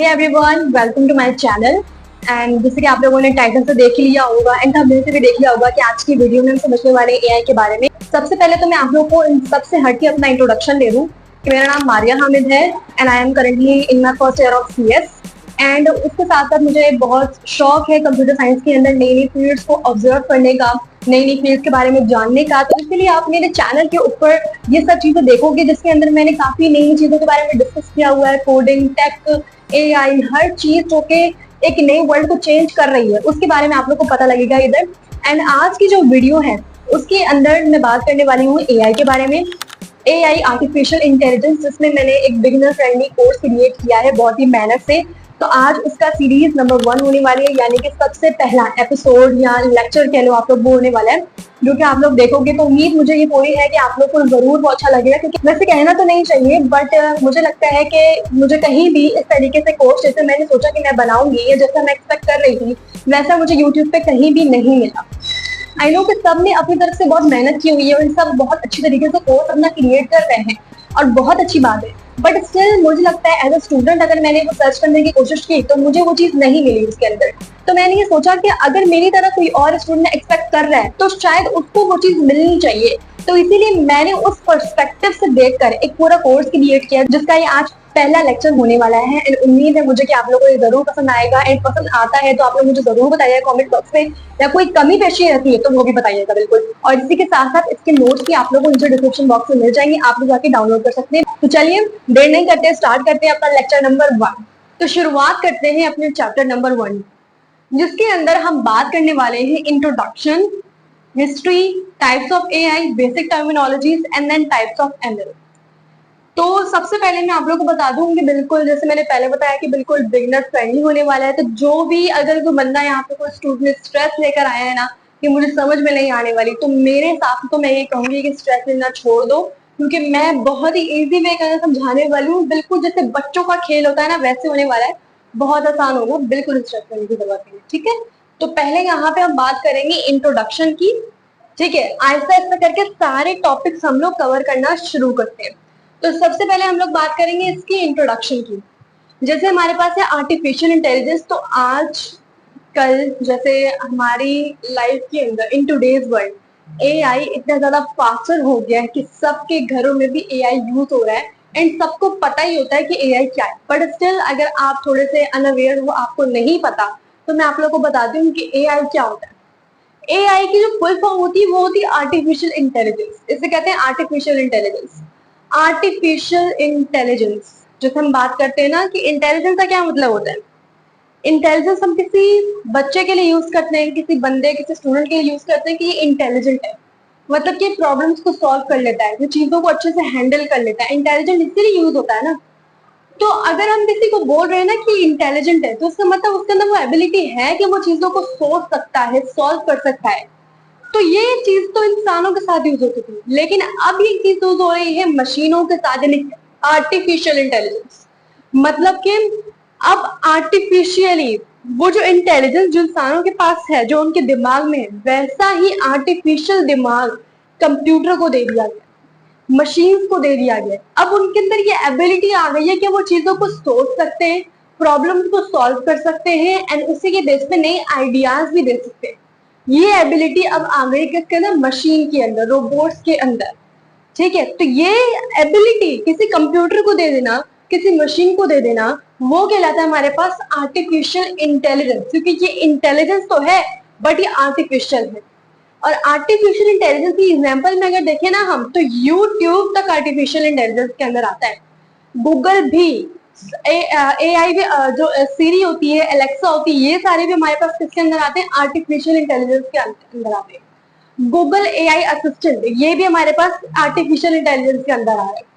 Hey everyone, welcome to my channel. And जैसे कि आप लोगों ने टाइटल से देख लिया होगा एंड थंबनेल से भी देख लिया होगा कि आज की वीडियो में हम समझने वाले एआई के बारे में। सबसे पहले तो मैं आप लोगों को इन सबसे हटके अपना इंट्रोडक्शन दे दूं कि मेरा नाम मारिया हामिद है and I am currently in my first year of CS. And उसके साथ साथ मुझे बहुत शौक है कंप्यूटर साइंस के अंदर नई नई फील्ड्स को ऑब्जर्व करने का, नई नई फील्ड्स के बारे में जानने का। तो इसलिए आप मेरे चैनल के ऊपर ये सब चीजें देखोगे जिसके अंदर मैंने काफी नई नई चीजों के बारे में डिस्कस किया हुआ है। कोडिंग, टेक, एआई, हर चीज जो कि एक नए वर्ल्ड को चेंज कर रही है उसके बारे में आप लोग को पता लगेगा इधर। एंड आज की जो वीडियो है उसके अंदर मैं बात करने वाली हूँ एआई के बारे में। एआई आर्टिफिशियल इंटेलिजेंस, जिसमें मैंने एक बिगिनर फ्रेंडली कोर्स क्रिएट किया है बहुत ही मेहनत से। तो आज उसका सीरीज नंबर 1 होने वाली है, यानी कि सबसे पहला एपिसोड या लेक्चर कह लो आप लोग, वो होने वाला है जो कि आप लोग देखोगे। तो उम्मीद मुझे ये पूरी है कि आप लोग को जरूर वो अच्छा लगेगा, क्योंकि वैसे कहना तो नहीं चाहिए बट मुझे लगता है कि मुझे कहीं भी इस तरीके से कोर्स जैसे मैंने सोचा कि मैं बनाऊंगी या जैसा मैं एक्सपेक्ट कर रही थी वैसा मुझे यूट्यूब पे कहीं भी नहीं मिला। आई नो कि सब ने अपनी तरफ से बहुत मेहनत की हुई है और सब बहुत अच्छी तरीके से कोर्स अपना क्रिएट कर रहे हैं और बहुत अच्छी बात है। बट स्टिल मुझे लगता है एज अ स्टूडेंट अगर मैंने वो सर्च करने की कोशिश की तो मुझे वो चीज नहीं मिली उसके अंदर। तो मैंने ये सोचा कि अगर मेरी तरह कोई और स्टूडेंट एक्सपेक्ट कर रहा है तो शायद उसको वो चीज मिलनी चाहिए। तो इसीलिए मैंने उस पर्सपेक्टिव से देखकर एक पूरा कोर्स क्रिएट किया जिसका ये आज पहला लेक्चर होने वाला है। एंड उम्मीद है मुझे कि आप लोगों को ये जरूर पसंद आएगा। एंड पसंद आता है तो आप लोग मुझे जरूर बताइएगा कमेंट बॉक्स में, या कोई कमी पेशी रहती है तो वो भी बताइएगा बिल्कुल। और इसी के साथ साथ इसके नोट्स भी आप लोगों को नीचे डिस्क्रिप्शन बॉक्स में मिल जाएंगे, आप लोग जाके डाउनलोड कर सकते हैं। तो चलिए देर नहीं करते, स्टार्ट करते हैं अपना लेक्चर नंबर 1। तो शुरुआत करते हैं अपने चैप्टर नंबर 1, जिसके अंदर हम बात करने वाले हैं introduction, history, types of AI, basic terminologies and then types of ML. तो सबसे पहले मैं आप लोगों को बता दूं कि बिल्कुल जैसे मैंने पहले बताया कि बिल्कुल बिगिनर फ्रेंडली होने वाला है। तो जो भी अगर कोई बंदा यहाँ पे कोई स्टूडेंट स्ट्रेस लेकर आया है ना कि मुझे समझ में नहीं आने वाली, तो मेरे हिसाब से तो मैं ये कहूंगी कि स्ट्रेस लेना छोड़ दो, क्योंकि मैं बहुत ही इजी वे का समझाने वाली हूँ। बिल्कुल जैसे बच्चों का खेल होता है ना वैसे होने वाला है, बहुत आसान होगा, बिल्कुल स्ट्रेस लेने की जरूरत नहीं है। ठीक है, तो पहले यहाँ पे हम बात करेंगे इंट्रोडक्शन की। ठीक है, आहिस्ता आहिस्ता करके सारे टॉपिक्स हम लोग कवर करना शुरू करते हैं। तो सबसे पहले हम लोग बात करेंगे इसकी इंट्रोडक्शन की। जैसे हमारे पास है आर्टिफिशियल इंटेलिजेंस। तो आज कल जैसे हमारी लाइफ के अंदर इन टूडेज वर्ल्ड एआई इतना ज्यादा फास्टर हो गया है कि सबके घरों में भी एआई यूज हो रहा है एंड सबको पता ही होता है कि एआई क्या है। बट स्टिल अगर आप थोड़े से अनअवेयर हो, आपको नहीं पता, तो मैं आप लोगों को बताती हूँ कि एआई क्या होता है। एआई की जो फुल फॉर्म होती है वो होती है आर्टिफिशियल इंटेलिजेंस। इसे कहते हैं आर्टिफिशियल इंटेलिजेंस। आर्टिफिशियल इंटेलिजेंस जैसे हम बात करते हैं ना कि इंटेलिजेंस का क्या मतलब होता है। इंटेलिजेंस हम किसी बच्चे के लिए यूज करते हैं, किसी बंदे, किसी स्टूडेंट के लिए यूज करते हैं कि ये इंटेलिजेंट है, मतलब कि प्रॉब्लम्स को सॉल्व कर लेता है, चीजों को अच्छे से हैंडल कर लेता है। इंटेलिजेंट इसीलिए यूज होता है ना। तो अगर हम किसी को बोल रहे हैं ना कि इंटेलिजेंट है, तो उसका मतलब उसके अंदर वो एबिलिटी है कि वो चीजों को सोच सकता है, सॉल्व कर सकता है। तो ये चीज तो इंसानों के साथ यूज होती थी, लेकिन अब ये चीज यूज हो रही है मशीनों के साथ, यानी आर्टिफिशियल इंटेलिजेंस। मतलब कि अब आर्टिफिशियली वो जो इंटेलिजेंस जो इंसानों के पास है, जो उनके दिमाग में है, वैसा ही आर्टिफिशियल दिमाग कंप्यूटर को दे दिया गया, मशीन्स को दे दिया गया। अब उनके अंदर ये एबिलिटी आ गई है कि वो चीजों को सोच सकते हैं, प्रॉब्लम्स को सॉल्व कर सकते हैं एंड उसी के बेस पे नए आइडियाज भी दे सकते हैं। ये एबिलिटी अब आ गई किसके अंदर? मशीन के अंदर, रोबोट्स के अंदर। ठीक है, तो ये एबिलिटी किसी कंप्यूटर को दे देना, किसी मशीन को दे देना, वो कहलाता है हमारे पास आर्टिफिशियल इंटेलिजेंस। क्योंकि ये इंटेलिजेंस तो है बट ये आर्टिफिशियल है। और आर्टिफिशियल इंटेलिजेंस की एग्जांपल में अगर देखें ना हम, तो यूट्यूब तक आर्टिफिशियल इंटेलिजेंस के अंदर आता है। गूगल भी, एआई भी, जो सीरी होती है, एलेक्सा होती है, ये सारे भी हमारे पास किसके अंदर आते हैं? आर्टिफिशियल इंटेलिजेंस के अंदर आते हैं। गूगल एआई असिस्टेंट, ये भी हमारे पास आर्टिफिशियल इंटेलिजेंस के अंदर आ रहा है।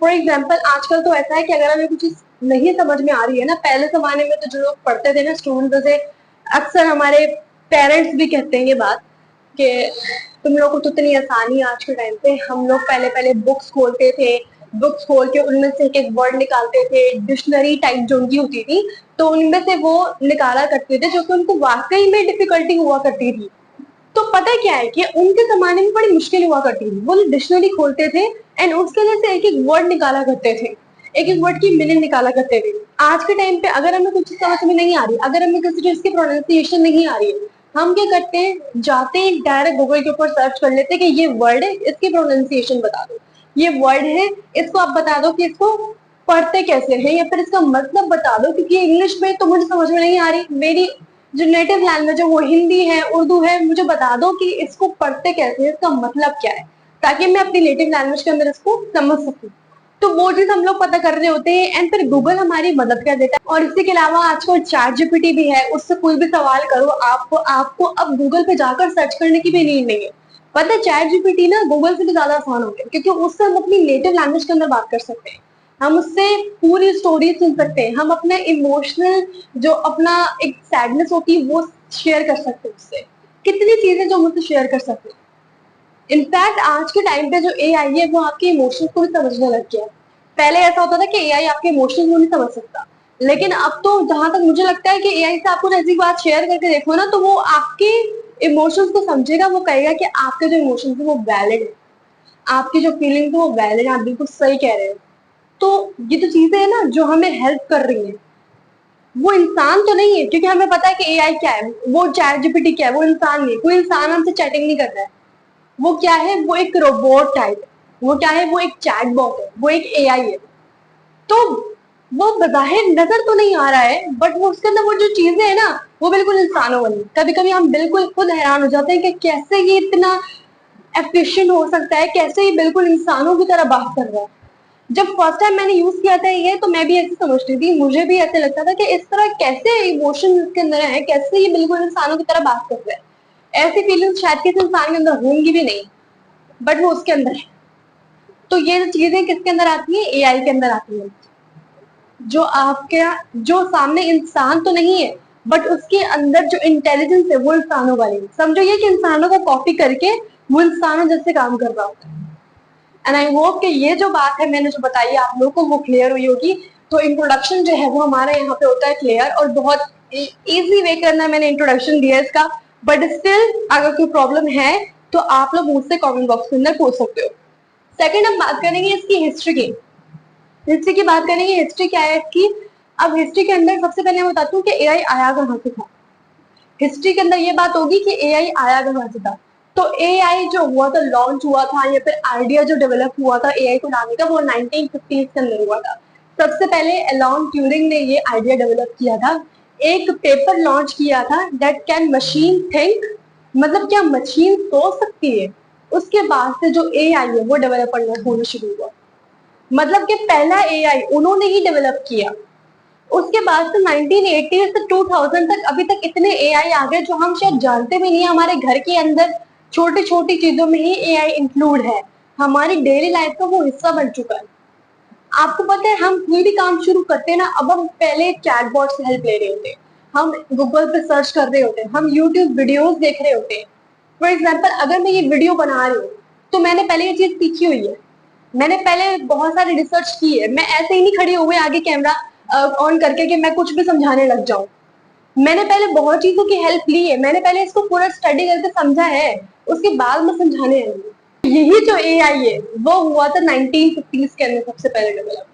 फॉर एग्जाम्पल आजकल तो ऐसा है कि अगर हमें कुछ चीज नहीं समझ में आ रही है ना, पहले जमाने में तो जो लोग पढ़ते थे ना स्टूडेंट, जैसे अक्सर हमारे पेरेंट्स भी कहते हैं ये बात कि तुम लोग को तो इतनी आसानी आज के टाइम पे। हम लोग पहले पहले बुक्स खोलते थे, बुक्स खोल के उनमें से एक एक वर्ड निकालते थे, डिक्शनरी टाइप जो उनकी होती थी, तो उनमें से वो निकाला करते थे जो कि उनको वाकई में डिफिकल्टी हुआ करती थी। तो पता क्या है कि उनके जमाने में बड़ी मुश्किल हुआ करती थी। वो डिक्शनरी खोलते थे एंड उसके अंदर से एक एक वर्ड निकाला करते थे, एक एक वर्ड की मीनिंग निकाला करते थे। आज के टाइम पे अगर हमें कुछ समझ में नहीं आ रही, अगर हमें किसी चीज की प्रोनाउंसिएशन नहीं आ रही है, हम क्या करते हैं, जाते हैं डायरेक्ट गूगल के ऊपर सर्च कर लेते हैं कि ये वर्ड है, इसकी प्रोनाउंसिएशन बता दो, ये वर्ड है, इसको आप बता दो कि इसको पढ़ते कैसे हैं, या फिर इसका मतलब बता दो, क्योंकि इंग्लिश में तो मुझे समझ में नहीं आ रही, मेरी जो नेटिव लैंग्वेज है वो हिंदी है, उर्दू है, मुझे बता दो कि इसको पढ़ते कैसे है, इसका मतलब क्या है, ताकि मैं अपनी नेटिव लैंग्वेज के अंदर इसको समझ सकूं। तो वो चीज हम लोग पता कर रहे होते हैं एंड फिर गूगल हमारी मदद कर देता है। और इसके अलावा आजकल चैट जीपीटी भी है, उससे कोई भी सवाल करो, आपको अब गूगल पे जाकर सर्च करने की भी नीड नहीं है। पता है चैट जीपीटी ना गूगल से भी ज्यादा आसान हो गया, क्योंकि उससे हम अपनी नेटिव लैंग्वेज के अंदर बात कर सकते हैं, हम उससे पूरी स्टोरी सुन सकते हैं, हम अपना इमोशनल जो अपना एक सैडनेस होती है वो शेयर कर सकते हैं उससे, कितनी चीजें जो हम उससे शेयर कर सकते हैं। इनफैक्ट आज के टाइम पे जो एआई है वो आपके इमोशंस को भी समझने लग गया है। पहले ऐसा होता था कि एआई आपके इमोशंस को नहीं समझ सकता, लेकिन अब तो जहां तक मुझे लगता है कि एआई से आपको ऐसी बात शेयर करके देखो ना, तो वो आपके इमोशंस को समझेगा, वो कहेगा कि आपके जो इमोशंस है वो वैलिड है, आपकी जो फीलिंग्स है वो वैलिड है, आप बिल्कुल सही कह रहे हो। तो ये जो चीजें है ना जो हमें हेल्प कर रही है, वो इंसान तो नहीं है, क्योंकि हमें पता है कि एआई क्या है, वो चैट जीपीटी क्या है, वो इंसान नहीं है, कोई इंसान हमसे चैटिंग नहीं कर रहा है। वो क्या है, वो एक रोबोट टाइप है, वो क्या है, वो एक चैटबॉट है, वो एक एआई है। तो वो बज़ाहिर नजर तो नहीं आ रहा है, बट वो उसके अंदर वो जो चीजें है ना वो बिल्कुल इंसानों वाली। कभी कभी हम बिल्कुल खुद हैरान हो जाते हैं कि कैसे ये इतना एफिशिएंट हो सकता है, कैसे ये बिल्कुल इंसानों की तरह बात कर रहा है। जब फर्स्ट टाइम मैंने यूज किया था ये, तो मैं भी ऐसे समझती थी, मुझे भी ऐसे लगता था कि इस तरह कैसे इमोशन इसके अंदर है, कैसे ये बिल्कुल इंसानों की तरह बात कर रहा है, ऐसी फीलिंग शायद किसी इंसान के अंदर होंगी भी नहीं, बट वो उसके अंदर है। तो ये जो चीजें किसके अंदर आती है, एआई के अंदर आती है। जो आपके जो सामने इंसान तो नहीं है, बट उसके अंदर जो इंटेलिजेंस है वो इंसानों वाली है। समझो ये कि इंसानों को कॉपी करके वो इंसानों जैसे काम कर रहा होता है। एंड आई होप कि ये जो बात है मैंने जो बताई आप लोगों को वो क्लियर हुई होगी। तो इंट्रोडक्शन जो है वो हमारा यहाँ पे होता है क्लियर, और बहुत इजी वे के अंदर मैंने इंट्रोडक्शन दिया है इसका। बट स्टिल अगर कोई प्रॉब्लम है तो आप लोग मुझसे कमेंट बॉक्स के अंदर पूछ सकते हो। सेकंड हम बात करेंगे इसकी हिस्ट्री की। हिस्ट्री की बात करेंगे, हिस्ट्री क्या है इसकी। अब हिस्ट्री के अंदर सबसे पहले मैं बताती हूँ कि एआई आया कहाँ से था। हिस्ट्री के अंदर ये बात होगी कि एआई आया कहाँ से था। तो एआई जो हुआ था, लॉन्च हुआ था, या फिर आइडिया जो डेवलप हुआ था एआई को लाने का, वो 1950s के अंदर हुआ था। सबसे पहले एलन ट्यूरिंग ने ये आइडिया डेवलप किया था, एक पेपर लॉन्च किया था, दैट कैन मशीन थिंक, मतलब क्या मशीन सोच सकती है। उसके बाद से जो एआई है वो डेवलप होना शुरू हुआ, मतलब कि पहला एआई उन्होंने ही डेवलप किया। उसके बाद से 1980 से 2000 तक अभी तक इतने एआई आ गए जो हम शायद जानते भी नहीं है। हमारे घर के अंदर छोटी छोटी चीजों में ही एआई इंक्लूड है, हमारी डेली लाइफ का वो हिस्सा बन चुका है। आपको पता है हम कोई भी काम शुरू करते हैं ना, अब हम पहले चैटबॉट से हेल्प ले रहे होते हैं, हम गूगल पे सर्च कर रहे होते हैं, हम यूट्यूब वीडियोस देख रहे होते हैं। फॉर एग्जाम्पल अगर मैं ये वीडियो बना रही हूँ तो मैंने पहले ये चीज सीखी हुई है, मैंने पहले बहुत सारी रिसर्च की है। मैं ऐसे ही नहीं खड़ी हुई आगे कैमरा ऑन करके कि मैं कुछ भी समझाने लग जाऊं। मैंने पहले बहुत चीजों की हेल्प ली है, मैंने पहले इसको पूरा स्टडी करके समझा है, उसके बाद मैं समझाने आई हूँ। यही जो एआई है वो हुआ था 1950s के अंदर सबसे पहले डेवलप।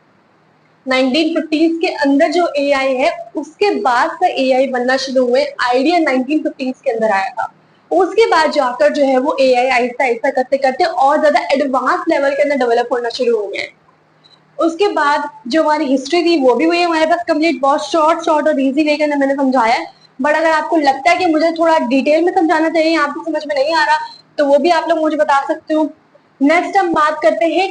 1950s के अंदर जो एआई है उसके बाद से एआई बनना शुरू हुए, आइडिया 1950s के अंदर आया था। उसके बाद जाकर जो है वो एआई आहिस्ता आहिस्ता करते करते और ज्यादा एडवांस लेवल के अंदर डेवलप होना शुरू हो गए। उसके बाद जो हमारी हिस्ट्री थी वो भी हुई हमारे पास कंप्लीट, बहुत शॉर्ट शॉर्ट और इजी वे के अंदर मैंने समझाया है। बट अगर आपको लगता है कि मुझे थोड़ा डिटेल में समझाना चाहिए, आपको समझ में नहीं आ रहा, तो वो भी आप लोग मुझे बता सकते हो। नेक्स्ट हम बात करते हैं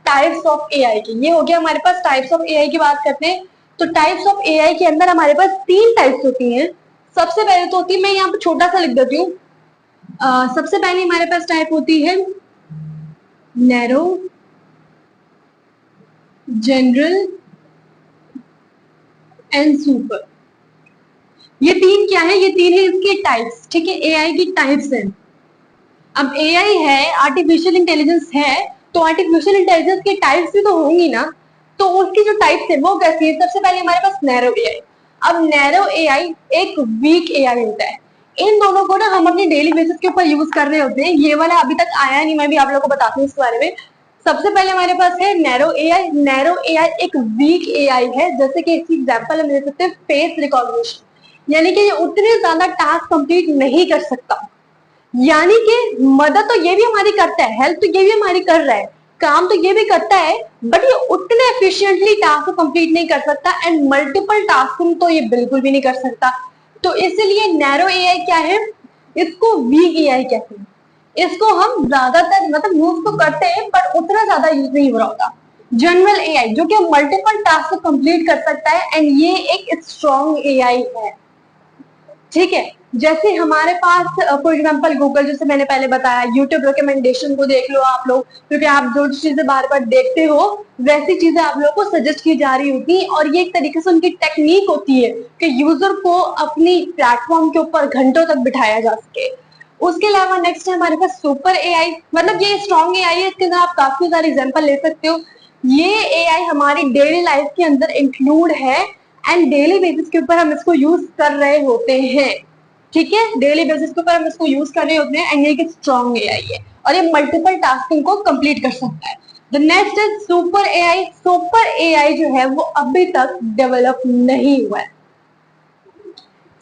टाइप्स ऑफ एआई की। ये हो गया हमारे पास टाइप्स ऑफ एआई की बात करते हैं। तो टाइप्स ऑफ एआई के अंदर हमारे पास 3 टाइप्स होती हैं। सबसे पहले तो होती है, मैं यहाँ पे छोटा सा लिख देती हूँ, सबसे पहले हमारे पास टाइप होती है नैरो, जनरल एंड सुपर। ये 3 क्या है, ये 3 है इसके टाइप्स, ठीक है, एआई की टाइप्स हैं। अब एआई है, आर्टिफिशियल इंटेलिजेंस है, तो आर्टिफिशियल इंटेलिजेंस के टाइप्स भी तो होंगी ना। तो उसकी जो टाइप्स है वो कैसी है, सबसे पहले हमारे पास नैरो एआई। अब नैरो एआई एक वीक एआई होता है। इन दोनों को ना हम अपनी डेली बेसिस के ऊपर यूज कर रहे होते हैं। ये वाला अभी तक आया नहीं, मैं भी आप लोगों को बताती हूँ इसके बारे में। सबसे पहले हमारे पास है नैरो एआई। नैरो एआई एक वीक एआई है, जैसे कि इसकी एग्जांपल हम ले सकते हैं फेस रिकॉग्निशन, यानी कि ये उतने ज्यादा टास्क कंप्लीट नहीं कर सकता। यानी कि मदद तो ये भी हमारी करता है, हेल्प तो ये भी हमारी कर रहा है, काम तो ये भी करता है, बट ये उतने एफिशिएंटली टास्क को कंप्लीट नहीं कर सकता, एंड मल्टीपल टास्किंग तो ये बिल्कुल भी नहीं कर सकता। तो इसलिए नैरो एआई क्या है, इसको वीक एआई कहते हैं। इसको हम ज्यादातर मतलब यूज तो करते हैं, पर उतना ज्यादा यूज नहीं हो रहा होता। जनरल एआई जो कि मल्टीपल टास्क को कंप्लीट कर सकता है, एंड ये एक स्ट्रॉन्ग एआई है। ठीक है, जैसे हमारे पास फॉर एग्जाम्पल गूगल, जैसे मैंने पहले बताया, यूट्यूब रिकमेंडेशन को देख लो आप लोग, क्योंकि आप जो चीजें बार बार देखते हो वैसी चीजें आप लोगों को सजेस्ट की जा रही होती है, और ये एक तरीके से उनकी टेक्निक होती है कि यूजर को अपनी प्लेटफॉर्म के ऊपर घंटों तक बिठाया जा सके। उसके अलावा नेक्स्ट है हमारे पास सुपर एआई, मतलब ये स्ट्रॉन्ग एआई है, इसके अंदर आप काफी सारे एग्जाम्पल ले सकते हो। ये एआई हमारी डेली लाइफ के अंदर इंक्लूड है, एंड डेली बेसिस के ऊपर हम इसको यूज कर रहे होते हैं। ठीक है, डेली बेसिस के ऊपर हम इसको यूज कर रहे होते हैं, एंड ये स्ट्रॉन्ग एआई है, और ये मल्टीपल टास्किंग को कंप्लीट कर सकता है। The next is super AI. Super AI जो है वो अभी तक डेवलप नहीं हुआ है।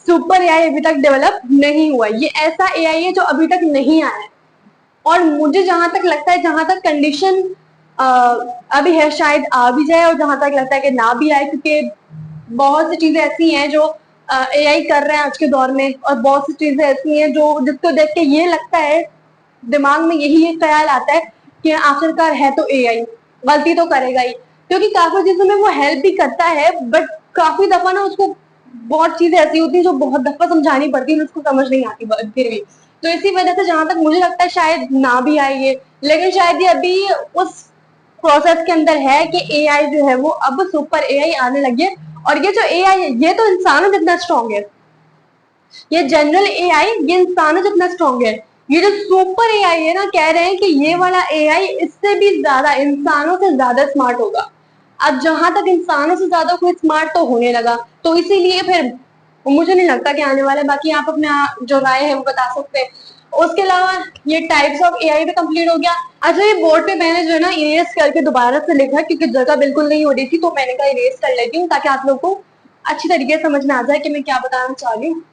सुपर एआई अभी तक डेवलप नहीं हुआ है, ये ऐसा एआई है जो अभी तक नहीं आया है। और मुझे जहां तक लगता है, जहां तक कंडीशन अभी है, शायद आ भी जाए, और जहां तक लगता है कि ना भी आए, क्योंकि बहुत सी चीजें ऐसी हैं जो एआई कर रहे हैं आज के दौर में, और बहुत सी चीजें ऐसी हैं जो जिसको देख के ये लगता है, दिमाग में यही एक ख्याल आता है कि आखिरकार है तो एआई, गलती तो करेगा ही, क्योंकि काफी चीजों में वो हेल्प भी करता है, बट काफी दफा ना उसको बहुत चीजें ऐसी होती है जो बहुत दफा समझानी पड़ती है, उसको समझ नहीं आती फिर भी। तो इसी वजह से जहां तक मुझे लगता है शायद ना भी आए ये, लेकिन शायद ये अभी उस प्रोसेस के अंदर है कि एआई जो है वो अब सुपर एआई आने लगी है। और ये जो एआई है ये तो इंसानों जितना स्ट्रॉन्ग है, ये जनरल एआई ये इंसानों जितना स्ट्रॉन्ग है। ये जो सुपर एआई है ना, कह रहे हैं कि ये वाला एआई इससे भी ज्यादा, इंसानों से ज्यादा स्मार्ट होगा। अब जहां तक इंसानों से ज्यादा कोई स्मार्ट तो होने लगा, तो इसीलिए फिर मुझे नहीं लगता कि आने वाला है। बाकी आप अपना जो राय है वो बता सकते हैं। उसके अलावा ये टाइप्स ऑफ एआई भी कंप्लीट हो गया। अच्छा, ये बोर्ड पे मैंने जो है ना इरेज करके दोबारा से लिखा, क्योंकि जगह बिल्कुल नहीं हो रही थी, तो मैंने कहा इरेज कर लेती हूँ ताकि आप लोग को अच्छी तरीके से समझ में आ जाए कि मैं क्या बताना चाह रही हूँ।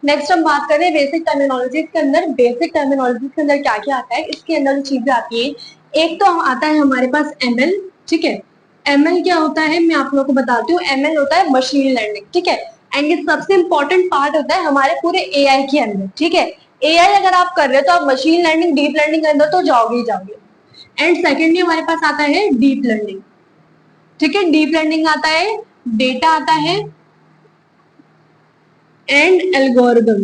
नेक्स्ट हम बात करें बेसिक टर्मिनोलॉजी के अंदर। बेसिक टर्मिनोलॉजी के अंदर क्या क्या आता है, इसके अंदर जो चीजें आती है, एक तो आता है हमारे पास एमएल। ठीक है, एमएल क्या होता है मैं आप लोगों को बताती हूँ। एमएल होता है मशीन लर्निंग। ठीक है, एंड ये सबसे इंपॉर्टेंट पार्ट होता है हमारे पूरे एआई के अंदर। ठीक है, एआई अगर आप कर रहे हो तो आप मशीन लर्निंग, डीप लर्निंग के अंदर तो जाओगे ही जाओगे। एंड सेकेंडली हमारे पास आता है डीप लर्निंग। ठीक है, डीप लर्निंग आता है, डेटा आता है, and algorithm.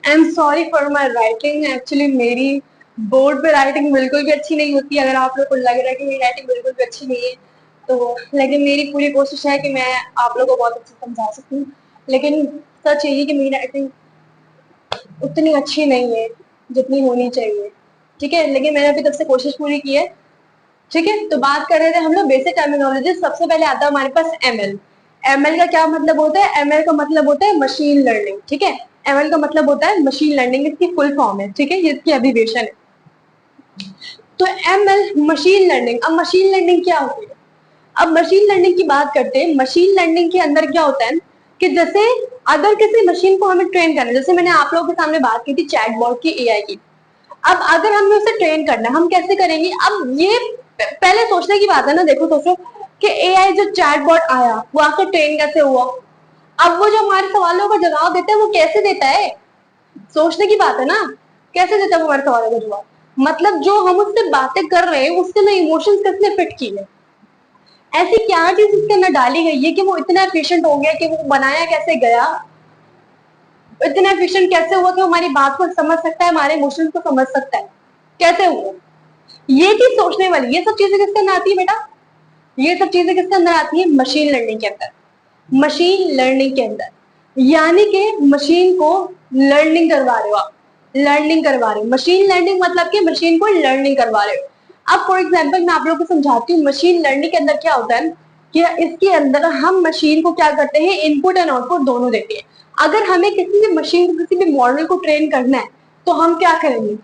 I am sorry for my writing, actually मेरी बोर्ड पे राइटिंग बिल्कुल भी अच्छी नहीं होती। अगर आप लोग को लग रहा है कि मेरी राइटिंग बिल्कुल भी अच्छी नहीं है तो, लेकिन मेरी पूरी कोशिश है कि मैं आप लोगों को बहुत अच्छे से समझा सकूं। लेकिन सच यही कि मेरी राइटिंग उतनी अच्छी नहीं है जितनी होनी चाहिए। ठीक है, लेकिन मैंने अभी तब से कोशिश पूरी की है। ठीक है, तो बात कर रहे थे हम लोग बेसिक टर्मिनोलॉजी। सबसे पहले आता है हमारे पास एमएल। एमएल का क्या मतलब होता है, एमएल का मतलब होता है मशीन लर्निंग। ठीक है, एमएल का मतलब होता है मशीन लर्निंग, इसकी फुल फॉर्म है। ठीक है, ये इसकी एब्रिविएशन है। तो एमएल मशीन लर्निंग। अब मशीन लर्निंग क्या होती है, अब मशीन लर्निंग की बात करते हैं। मशीन लर्निंग के अंदर क्या होता है कि जैसे अगर किसी मशीन को हमें ट्रेन करना है, जैसे मैंने आप लोगों के सामने बात की थी चैटबॉट की, एआई की। अब अगर हमें उसे ट्रेन करना है, हम कैसे करेंगे। अब ये पहले सोचने की बात है ना, देखो सोचो कि एआई जो चैटबॉट आया वो आकर ट्रेन कैसे हुआ। अब वो जो हमारे सवालों का जवाब देता है वो कैसे देता है, सोचने की बात है ना, कैसे देता है वो हमारे सवालों का जवाब। मतलब जो हम उससे बातें कर रहे हैं उसके ना इमोशंस कितने फिट की है, ऐसी क्या चीज उसके अंदर डाली गई है कि वो इतना एफिशिएंट हो गया, कि वो बनाया कैसे गया, इतना एफिशिएंट कैसे हुआ कि हमारी बात को समझ सकता है, हमारे इमोशंस को समझ सकता है, कैसे हुआ। ये चीज सोचने वाली। ये सब चीजें किसके अंदर आती है बेटा, ये सब चीजें किसके अंदर आती है, मशीन लर्निंग के अंदर। मशीन लर्निंग के अंदर, यानी कि मशीन को लर्निंग करवा रहे हो आप, लर्निंग करवा रहे हो। मशीन लर्निंग मतलब कि मशीन को लर्निंग करवा रहे हो। अब फॉर एग्जाम्पल मैं आप लोगों को समझाती हूँ मशीन लर्निंग के अंदर क्या होता है कि इसके अंदर हम मशीन को क्या करते हैं, इनपुट एंड आउटपुट दोनों देते हैं। अगर हमें किसी भी मशीन को, किसी भी मॉडल को ट्रेन करना है, तो हम क्या करेंगे?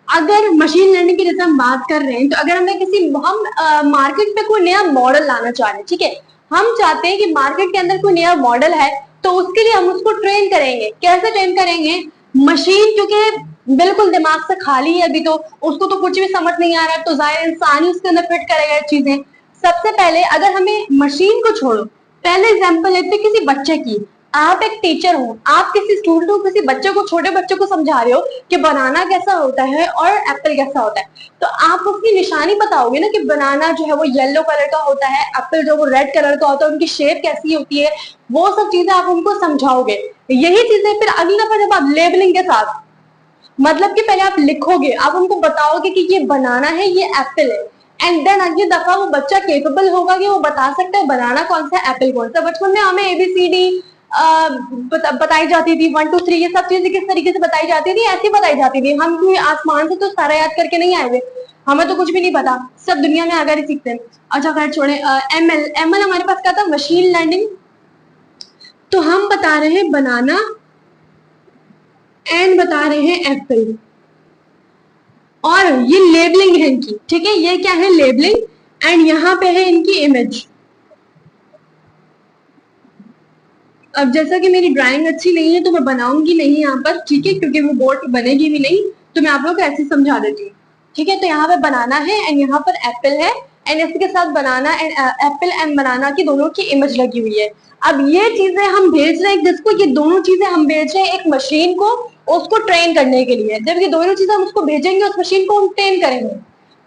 अगर मशीन लर्निंग की जैसे हम बात कर रहे हैं, तो अगर हमें हम मार्केट पे कोई नया मॉडल लाना चाह रहे हैं, ठीक है, हम चाहते हैं कि मार्केट के अंदर कोई नया मॉडल है, तो उसके लिए हम उसको ट्रेन करेंगे। कैसे ट्रेन करेंगे? मशीन क्योंकि बिल्कुल दिमाग से खाली है अभी, तो उसको तो कुछ भी समझ नहीं आ रहा है, तो जाहिर इंसान ही उसके अंदर फिट करेगा चीजें। सबसे पहले अगर हमें मशीन को छोड़ो, पहले एग्जाम्पल लेते किसी बच्चे की। आप एक टीचर हो, आप किसी स्टूडेंट को, किसी बच्चे को, छोटे बच्चे को समझा रहे हो कि बनाना कैसा होता है और एप्पल कैसा होता है, तो आप उसकी निशानी बताओगे ना कि बनाना जो है वो येलो कलर का होता है, एप्पल जो वो रेड कलर का होता है, उनकी शेप कैसी होती है, वो सब चीजें आप उनको समझाओगे। यही चीजें फिर अगली दफा जब आप लेबलिंग के साथ, मतलब कि पहले आप लिखोगे, आप उनको बताओगे कि ये बनाना है, ये एप्पल है, एंड देन अगली दफा वो बच्चा केपेबल होगा कि वो बता सकता है बनाना कौन सा, एप्पल कौन सा। बचपन में हमें एबीसीडी बताई जाती थी, 1 2 3, ये सब चीजें किस तरीके से बताई जाती थी, ऐसी बताई जाती थी। हम कोई आसमान से तो सारा याद करके नहीं आए हुए, हमें तो कुछ भी नहीं पता, सब दुनिया में आकर ही सीखते हैं। अच्छा खैर छोड़े, एमएल एमएल हमारे पास क्या था? Machine learning. तो हम बता रहे हैं बनाना एंड बता रहे हैं एप्पल, और ये लेबलिंग है इनकी, ठीक है, ये क्या है? लेबलिंग, एंड यहाँ पे है इनकी इमेज। अब जैसा कि मेरी ड्राइंग अच्छी नहीं है तो मैं बनाऊंगी नहीं यहाँ पर, ठीक है, क्योंकि वो बोर्ड बनेगी भी नहीं, तो मैं आप लोग को ऐसे समझा देती हूँ, ठीक है। तो यहाँ पे बनाना है एंड यहाँ पर एप्पल है, एंड इसके साथ बनाना एंड एप्पल एंड बनाना की दोनों की इमेज लगी हुई है। अब ये चीजें हम भेज रहे हैं जिसको, ये दोनों चीजें हम भेज रहे हैं एक मशीन को, उसको ट्रेन करने के लिए। जब ये दोनों चीजें हम उसको भेजेंगे, उस मशीन को हम ट्रेन करेंगे,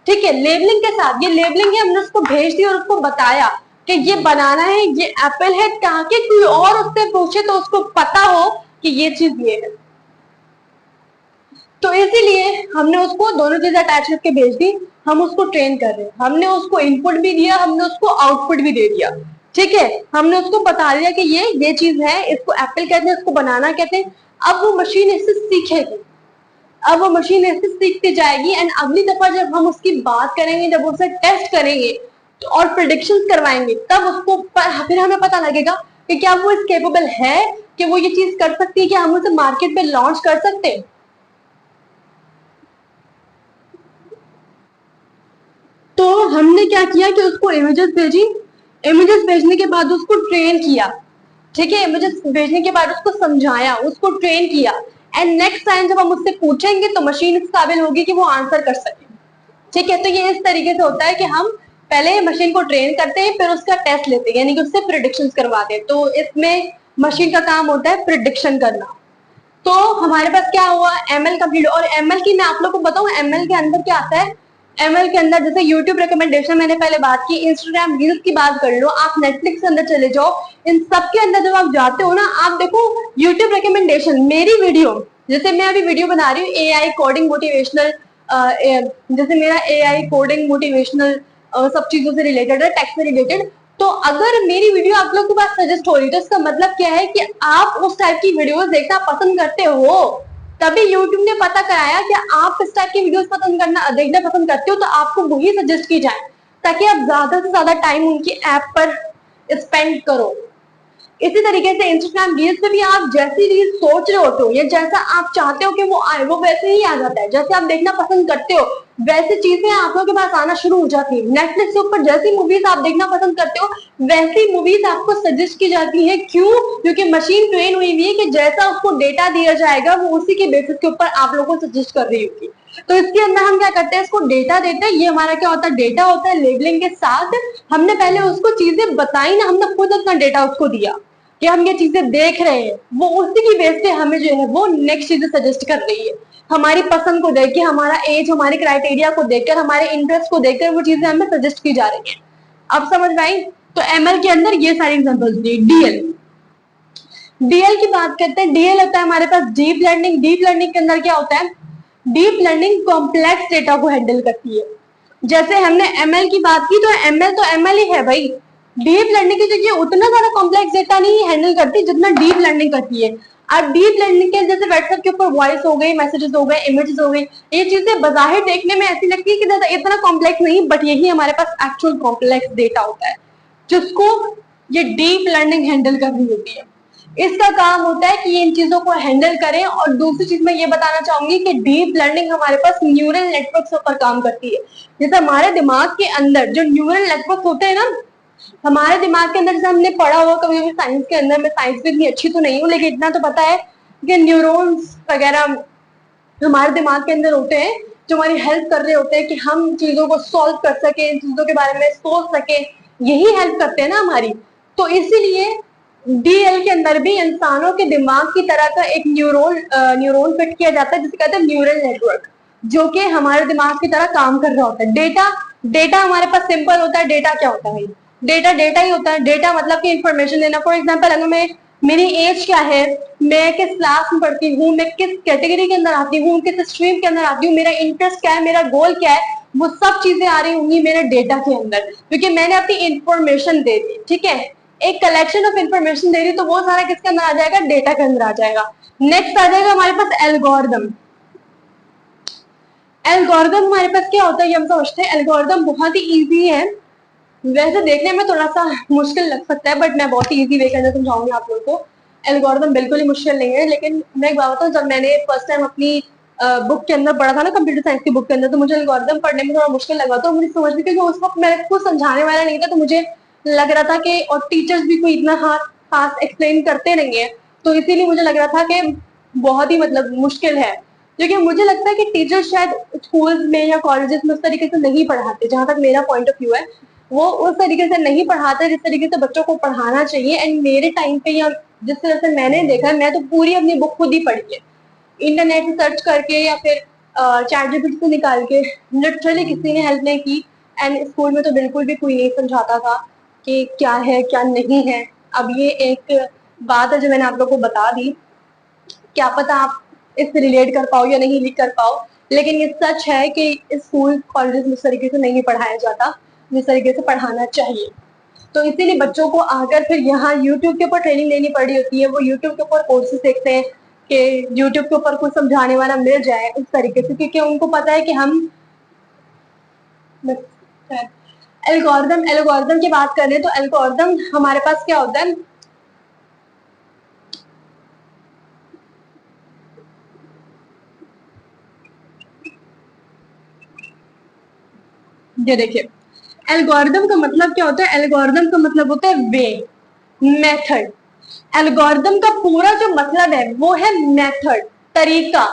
ठीक है, लेबलिंग के साथ। ये लेबलिंग है, हमने उसको भेज दी और उसको बताया कि ये बनाना है, ये एप्पल है, ताकि कोई और उससे पूछे तो उसको पता हो कि ये चीज ये है। तो इसीलिए हमने उसको दोनों चीजें अटैच करके भेज दी, हम उसको ट्रेन कर रहे हैं। हमने उसको इनपुट भी दिया, हमने उसको आउटपुट भी दे दिया, ठीक है, हमने उसको बता दिया कि ये चीज है, इसको एप्पल कहते हैं, इसको बनाना कहते हैं। अब वो मशीन इससे सीखेगी, अब वो मशीन ऐसे सीखती जाएगी, एंड अगली दफा जब हम उसकी बात करेंगे, जब उसे टेस्ट करेंगे तो और प्रिडिक्शंस करवाएंगे, तब उसको फिर हमें पता लगेगा कि क्या वो इस केपेबल है कि वो ये चीज कर सकती है, कि हम उसे मार्केट पे लॉन्च कर सकते हैं। तो हमने क्या किया कि उसको इमेजेस भेजी, इमेजेस भेजने के बाद उसको ट्रेन किया, ठीक है, इमेजेस भेजने के बाद उसको समझाया, उसको ट्रेन किया, एंड नेक्स्ट टाइम जब हम उससे पूछेंगे तो मशीन इस काबिल होगी कि वो आंसर कर सके, ठीक है। तो ये इस तरीके से होता है कि हम पहले मशीन को ट्रेन करते हैं, फिर उसका टेस्ट लेते हैं, यानी कि उससे प्रिडिक्शंस करवाते हैं। तो इसमें मशीन का काम होता है प्रिडिक्शन करना। तो हमारे पास क्या हुआ? ML complete. और एमएल की मैं आप लोग को बताऊं, एमएल के अंदर क्या आता है? एमएल के अंदर जैसे यूट्यूब रिकमेंडेशन मैंने पहले बात की, इंस्टाग्राम रील्स की बात कर लो, आप नेटफ्लिक्स के अंदर चले जाओ, इन सब के अंदर जब आप जाते हो ना, आप देखो यूट्यूब रिकमेंडेशन, मेरी वीडियो, जैसे मैं अभी वीडियो बना रही हूँ एआई कोडिंग मोटिवेशनल, जैसे मेरा एआई कोडिंग मोटिवेशनल सब चीजों से रिलेटेड है, टेक से रिलेटेड। तो अगर मेरी वीडियो आप लोग के पास सजेस्ट हो रही है, तो इसका मतलब क्या है कि आप उस टाइप की वीडियोस देखना पसंद करते हो, तभी YouTube ने पता कराया कि आप इस टाइप की वीडियोस पसंद करना, देखना पसंद करते हो, तो आपको वही सजेस्ट की जाए, ताकि आप ज्यादा से ज्यादा टाइम उनकी ऐप पर स्पेंड करो। इसी तरीके से इंस्टाग्राम रील्स पे भी आप जैसी रील्स सोच रहे होते हो या जैसा आप चाहते हो कि वो आए, वो वैसे ही आ जाता है। जैसे आप देखना पसंद करते हो वैसी चीजें आप लोगों के पास आना शुरू हो जाती है। नेटफ्लिक्स के ऊपर जैसी मूवीज आप देखना पसंद करते हो वैसी मूवीज आपको सजेस्ट की जाती है। क्यों? क्योंकि मशीन ट्रेन हुई हुई है कि जैसा उसको डेटा दिया जाएगा वो उसी के बेसिस के ऊपर आप लोगों को सजेस्ट कर रही होगी। तो इसके अंदर हम क्या करते हैं, इसको डेटा देते हैं। ये हमारा क्या होता है? डेटा होता है। लेबलिंग के साथ हमने पहले उसको चीजें बताई ना, हमने खुद अपना डेटा उसको दिया कि हम ये चीजें देख रहे हैं, वो उसी की बेस पे हमें जो है वो नेक्स्ट चीजें सजेस्ट कर रही है। हमारी पसंद को देख के, हमारा एज, हमारे क्राइटेरिया को देखकर, हमारे इंटरेस्ट को देखकर वो चीजें हमें सजेस्ट की जा रही है। अब समझ में आई? तो एमएल के अंदर ये सारी एग्जांपल्स दी। डीएल, डीएल की बात करते हैं। डीएल होता है हमारे पास डीप लर्निंग। डीप लर्निंग के अंदर क्या होता है? डीप लर्निंग कॉम्प्लेक्स डेटा को हैंडल करती है। जैसे हमने एमएल की बात की, तो एमएल ही है भाई। डीप लर्निंग की जगह उतना ज्यादा कॉम्प्लेक्स डेटा नहीं हैंडल करती जितना डीप लर्निंग करती है। अब डीप लर्निंग के जैसे व्हाट्सएप के ऊपर वॉइस हो गई, मैसेजेस हो गए, इमेजेस हो गई, ये चीजें बाहर देखने में ऐसी लगती है कि ज्यादा इतना कॉम्प्लेक्स नहीं, बट यही हमारे पास एक्चुअल कॉम्प्लेक्स डेटा होता है जिसको ये डीप लर्निंग हैंडल कर रही होती है। इसका काम होता है कि ये इन चीजों को हैंडल करें। और दूसरी चीज मैं ये बताना चाहूंगी कि डीप लर्निंग हमारे पास न्यूरल नेटवर्क पर काम करती है। जैसे हमारे दिमाग के अंदर जो न्यूरल नेटवर्क होते हैं ना, हमारे दिमाग के अंदर, जैसे हमने पढ़ा हुआ कभी भी साइंस के अंदर, मैं साइंस में इतनी अच्छी तो नहीं हूँ लेकिन इतना तो पता है कि न्यूरॉन्स वगैरह हमारे दिमाग के अंदर होते हैं जो हमारी हेल्प कर रहे होते हैं कि हम चीजों को सॉल्व कर सके, चीजों के बारे में सोच सके, यही हेल्प करते हैं ना हमारी। तो इसीलिए डीएल के अंदर भी इंसानों के दिमाग की तरह का एक न्यूरॉन फिट किया जाता है जिसे कहते हैं न्यूरल नेटवर्क, जो कि हमारे दिमाग की तरह काम कर रहा होता है। डेटा डेटा हमारे पास सिंपल होता है। डेटा क्या होता है? डेटा डेटा ही होता है। डेटा मतलब कि इंफॉर्मेशन देना। फॉर एग्जाम्पल, अगर मैं, मेरी एज क्या है, मैं किस क्लास में पढ़ती हूँ, मैं किस कैटेगरी के अंदर आती हूँ, किस स्ट्रीम के अंदर आती हूँ, मेरा इंटरेस्ट क्या है, मेरा गोल क्या है, वो सब चीजें आ रही होंगी मेरे डेटा के अंदर, क्योंकि मैंने अपनी इंफॉर्मेशन दे दी। ठीक है, एक कलेक्शन ऑफ इंफॉर्मेशन दे रही, तो वो सारा किसके अंदर आ जाएगा? डेटा के अंदर आ जाएगा। नेक्स्ट आ जाएगा हमारे पास एल्गोरिदम। एल्गोरिदम हमारे पास क्या होता है ये हम समझते हैं। एल्गोरिदम बहुत ही इजी है, वैसे देखने में थोड़ा सा मुश्किल लग सकता है, बट मैं बहुत ही इजी वे के अंदर समझाऊंगी आप लोगों को। एल्गोरिदम बिल्कुल ही मुश्किल नहीं है। लेकिन मैं एक बात बताऊं, जब मैंने फर्स्ट टाइम अपनी बुक के अंदर पढ़ा था ना, कंप्यूटर साइंस की बुक के अंदर, तो मुझे एल्गोरिदम पढ़ने में थोड़ा मुश्किल लगा। तो मुझे समझ में, क्योंकि उस वक्त मेरे को समझाने वाला नहीं था, तो मुझे लग रहा था कि, और टीचर्स भी कोई इतना खास एक्सप्लेन करते नहीं है, तो इसीलिए मुझे लग रहा था कि बहुत ही मतलब मुश्किल है। क्योंकि मुझे लगता है कि टीचर शायद स्कूल में या कॉलेजेस में उस तरीके से नहीं पढ़ाते, जहां तक मेरा पॉइंट ऑफ व्यू है, वो उस तरीके से नहीं पढ़ाते जिस तरीके से बच्चों को पढ़ाना चाहिए। एंड मेरे टाइम पे, या जिस तरह से मैंने देखा, मैं तो पूरी अपनी बुक खुद ही पढ़ी है, इंटरनेट से सर्च करके या फिर चैट जीपीटी से निकाल के, लिटरली किसी ने हेल्प नहीं की। एंड स्कूल में तो बिल्कुल भी कोई नहीं समझाता था कि क्या है क्या नहीं है। अब ये एक बात है जो मैंने आप लोग को बता दी, क्या पता आप इससे रिलेट कर पाओ या नहीं कर पाओ, लेकिन ये सच है कि स्कूल कॉलेज में इस तरीके से नहीं पढ़ाया जाता जिस तरीके से पढ़ाना चाहिए। तो इसीलिए बच्चों को आकर फिर यहाँ यूट्यूब के ऊपर ट्रेनिंग लेनी पड़ी होती है। वो यूट्यूब के ऊपर कोर्सेज देखते हैं कि यूट्यूब के ऊपर कुछ समझाने वाला मिल जाए उस तरीके से, क्योंकि उनको पता है कि हम एल्गोरिदम एल्गोरिदम की बात करें तो एल्गोरिदम हमारे पास क्या होता है, ये देखिए, एल्गोरिदम का मतलब क्या होता है? एल्गोरिदम का मतलब होता है वे, मेथड। एल्गोरिदम का पूरा जो मतलब है वो है मेथड, तरीका।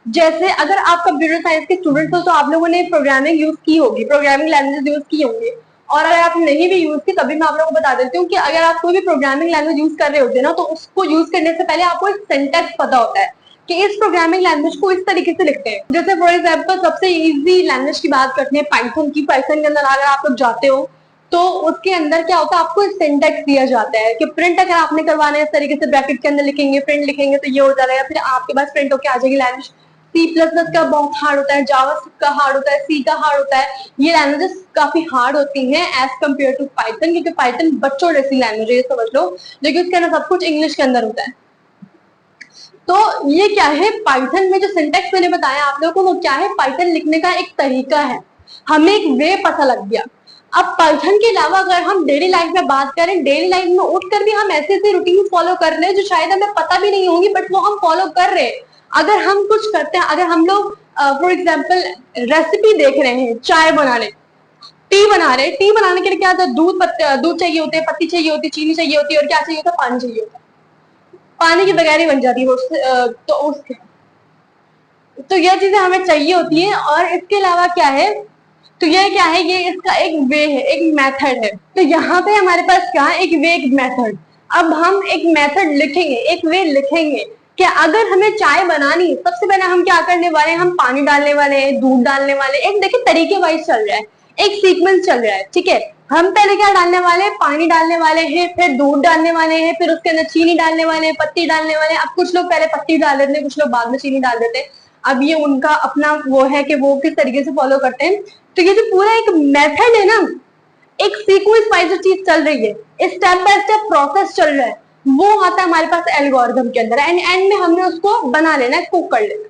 जैसे अगर आप कंप्यूटर साइंस के स्टूडेंट हो तो आप लोगों ने प्रोग्रामिंग यूज की होगी, प्रोग्रामिंग लैंग्वेज यूज की होंगी, और अगर आप नहीं भी यूज की तभी मैं आप लोगों को बता देती हूँ कि अगर आप कोई भी प्रोग्रामिंग लैंग्वेज यूज कर रहे होते हैं ना, तो उसको यूज करने से पहले आपको एक सिंटैक्स पता होता है कि इस प्रोग्रामिंग लैंग्वेज को इस तरीके से लिखते हैं। जैसे फॉर एग्जाम्पल सबसे इजी लैंग्वेज की बात करते हैं पाइथन की। पाइथन के अंदर अगर आप लोग जाते हो तो उसके अंदर क्या होता है, आपको सिंटैक्स दिया जाता है कि प्रिंट अगर आपने करवाना है इस तरीके से ब्रैकेट के अंदर लिखेंगे, प्रिंट लिखेंगे तो ये हो जाएगा, फिर आपके पास प्रिंट होकर आ जाएगी लैंग्वेज। सी प्लस प्लस का बहुत हार्ड होता है, जावा का हार्ड होता है, सी का हार्ड होता है। ये लैंग्वेजेस काफी हार्ड होती हैं एज कम्पेयर टू पाइथन, क्योंकि पाइथन बच्चों जैसी लैंग्वेज है, समझ लो, लेकिन उसके अंदर सब कुछ इंग्लिश के अंदर होता है। तो ये क्या है, पाइथन में जो सिंटैक्स मैंने बताया आप लोगों को, वो क्या है, पाइथन लिखने का एक तरीका है, हमें एक वे पता लग गया। अब पाइथन के अलावा अगर हम डेली लाइफ में बात करें, डेली लाइफ में उठकर भी हम ऐसे ऐसे रूटीन फॉलो कर रहे हैं जो शायद हमें पता भी नहीं होंगी, बट वो हम फॉलो कर रहे हैं। अगर हम कुछ करते हैं, अगर हम लोग फॉर एग्जाम्पल रेसिपी देख रहे हैं, चाय बनाने, टी बना रहे हैं, टी बनाने के लिए क्या होता है, दूध चाहिए होते हैं, पत्ती चाहिए होती है, चीनी चाहिए होती है, और क्या चाहिए होता है, पानी चाहिए होता है। पानी की बगैर ही बन जाती है तो यह चीजें हमें चाहिए होती है। और इसके अलावा क्या है, तो ये क्या है, ये इसका एक वे है, एक मेथड है। तो यहाँ पे हमारे पास क्या है, एक वे, एक मेथड। अब हम एक मेथड लिखेंगे, एक वे लिखेंगे कि अगर हमें चाय बनानी है, सबसे पहले हम क्या करने वाले हैं, हम पानी डालने वाले हैं, दूध डालने वाले हैं। एक देखिए तरीके वाइज चल रहा है, एक सीक्वेंस चल रहा है, ठीक है। हम पहले क्या डालने वाले हैं, पानी डालने वाले हैं, फिर दूध डालने वाले हैं, फिर उसके अंदर चीनी डालने वाले हैं, पत्ती डालने वाले हैं। अब कुछ लोग पहले पत्ती डाल देते हैं, कुछ लोग बाद में चीनी डाल देते हैं। अब ये उनका अपना वो है कि वो किस तरीके से फॉलो करते हैं। तो ये जो पूरा एक मेथड है ना, एक सीक्वेंस वाइज जो चीज चल रही है, स्टेप बाय स्टेप प्रोसेस चल रहा है, वो आता है हमारे पास एल्गोरिदम के अंदर। एंड में हमने उसको बना लेना है, कुक कर लेना,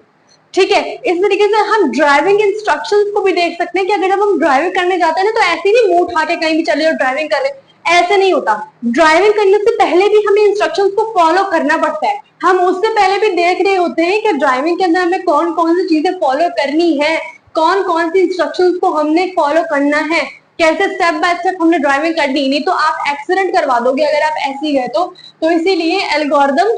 ठीक है। इस तरीके से हम ड्राइविंग इंस्ट्रक्शंस को भी देख सकते हैं कि अगर जब हम ड्राइविंग करने जाते हैं ना, तो ऐसे नहीं मुंह उठा के कहीं भी चले और ड्राइविंग कर रहे, ऐसे नहीं होता। ड्राइविंग करने से पहले भी हमें इंस्ट्रक्शंस को फॉलो करना पड़ता है। हम उससे पहले भी देख रहे होते हैं कि ड्राइविंग के अंदर हमें कौन कौन सी चीजें फॉलो करनी है, कौन कौन सी इंस्ट्रक्शंस को हमने फॉलो करना है, कैसे स्टेप बाय स्टेप हमने ड्राइविंग करनी। नहीं तो आप एक्सीडेंट करवा दोगे अगर आप ऐसे ही गए तो इसीलिए एल्गोरिदम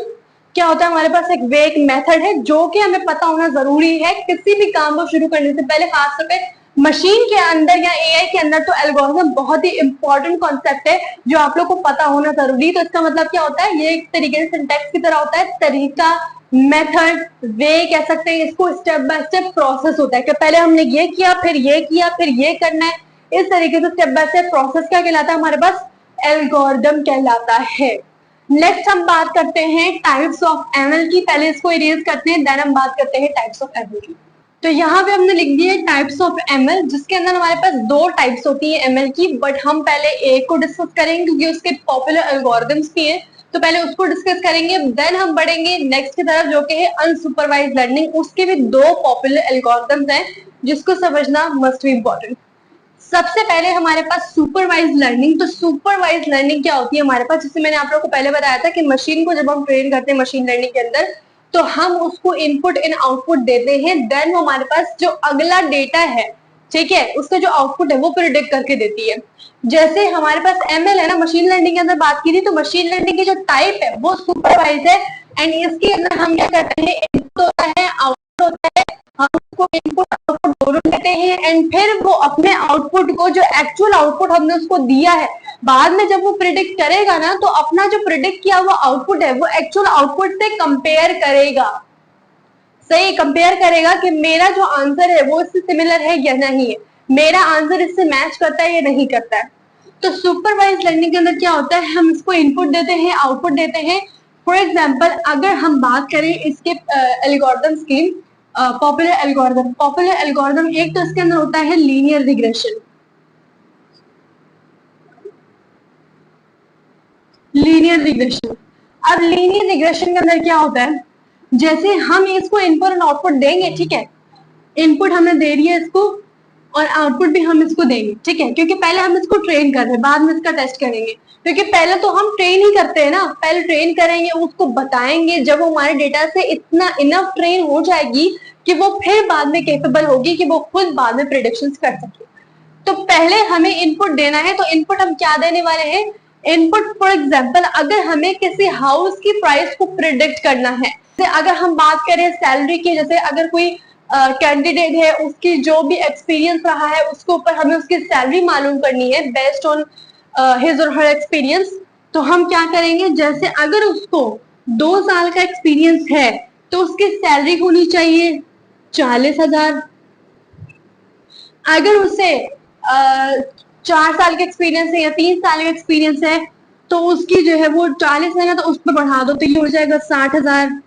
क्या होता है, हमारे पास एक वे, एक मेथड है जो कि हमें पता होना जरूरी है किसी भी काम को शुरू करने से पहले। खासतौर पे मशीन के अंदर या एआई के अंदर तो एल्गोरिथम बहुत ही इंपॉर्टेंट कॉन्सेप्ट है जो आप लोग को पता होना जरूरी। तो इसका मतलब क्या होता है, ये एक तरीके से सिंटैक्स की तरह होता है, तरीका, मेथड, वे कह सकते हैं इसको, स्टेप बाय स्टेप प्रोसेस होता है कि पहले हमने ये किया, फिर ये किया, फिर ये करना है। इस तरीके से स्टेप बाय स्टेप प्रोसेस क्या कहलाता है, हमारे पास एल्गोरिथम कहलाता है। नेक्स्ट हम बात करते हैं टाइप्स ऑफ एमएल की। पहले इसको इरेज करते हैं, देन हम बात करते हैं टाइप्स ऑफ एमएल की। तो यहाँ पे हमने लिख दिया टाइप्स ऑफ एमएल, जिसके अंदर हमारे पास दो टाइप्स होती है एमएल की, बट हम पहले एक को डिस्कस करेंगे क्योंकि उसके पॉपुलर एल्गोरिथम्स भी हैं, तो पहले उसको डिस्कस करेंगे, देन हम बढ़ेंगे नेक्स्ट की तरफ जो कि है अनसुपरवाइज्ड लर्निंग। उसके भी दो पॉपुलर एल्गोरिथम्स हैं जिसको समझना मस्ट बी इम्पोर्टेंट। सबसे पहले हमारे पास सुपरवाइज लर्निंग। तो सुपरवाइज लर्निंग क्या होती है हमारे पास, जैसे मैंने आप लोगों को पहले बताया था कि मशीन को जब हम ट्रेन करते हैं मशीन लर्निंग के अंदर, तो हम उसको इनपुट इन आउटपुट देते हैं, देन वो हमारे पास जो अगला डेटा है, ठीक है, उसका जो आउटपुट है वो प्रिडिक्ट करके देती है। जैसे हमारे पास एमएल है ना, मशीन लर्निंग के अंदर बात की थी, तो मशीन लर्निंग की जो टाइप है वो सुपरवाइज है, एंड इसके अंदर हम क्या करते हैं, इनपुट होता है, आउटपुट होता है, हम उसको इनपुट आउटपुट दोनों देते हैं, एंड फिर वो अपने आउटपुट को, जो एक्चुअल आउटपुट हमने उसको दिया है, बाद में जब वो प्रिडिक्ट करेगा ना, तो अपना जो प्रिडिक्ट किया हुआ आउटपुट है वो एक्चुअल आउटपुट से कंपेयर करेगा। सही, कंपेयर करेगा कि मेरा जो आंसर है वो इससे सिमिलर है या नहीं है, मेरा आंसर इससे मैच करता है या नहीं करता है। तो सुपरवाइज लर्निंग के अंदर क्या होता है, हम इसको इनपुट देते हैं, आउटपुट देते हैं। फॉर एग्जाम्पल अगर हम बात करें इसके एल्गोरिथम्स की, पॉपुलर एल्गोरिथम एक तो इसके अंदर होता है लीनियर रिग्रेशन। लीनियर रिग्रेशन, अब लीनियर रिग्रेशन के अंदर क्या होता है, जैसे हम इसको इनपुट और आउटपुट देंगे, ठीक है, इनपुट हमने दे दिया इसको और आउटपुट भी हम इसको देंगे, ठीक है, क्योंकि पहले हम इसको ट्रेन कर रहे हैं, बाद में इसका टेस्ट करेंगे, क्योंकि पहले तो हम ट्रेन ही करते हैं ना, पहले ट्रेन करेंगे, उसको बताएंगे, जब वो हमारे डेटा से इतना इनफ ट्रेन हो जाएगी कि वो फिर बाद में कैपेबल होगी कि वो खुद बाद में प्रेडिक्शंस कर सके। तो पहले हमें इनपुट देना है, तो इनपुट हम क्या देने वाले हैं, इनपुट फॉर एग्जाम्पल अगर हमें किसी हाउस की प्राइस को प्रिडिक्ट करना है, जैसे अगर हम बात करें सैलरी की, जैसे अगर कोई कैंडिडेट है, उसकी जो भी एक्सपीरियंस रहा है उसके ऊपर हमें उसकी सैलरी मालूम करनी है बेस्ड ऑन हिज और हर एक्सपीरियंस, तो हम क्या करेंगे, जैसे अगर उसको 2 साल का एक्सपीरियंस है तो उसकी सैलरी होनी चाहिए 40,000। अगर उसे 4 साल का एक्सपीरियंस है या 3 साल का एक्सपीरियंस है तो उसकी जो है वो 40 है ना, तो उस पर बढ़ा दो तो ये हो जाएगा 60,000।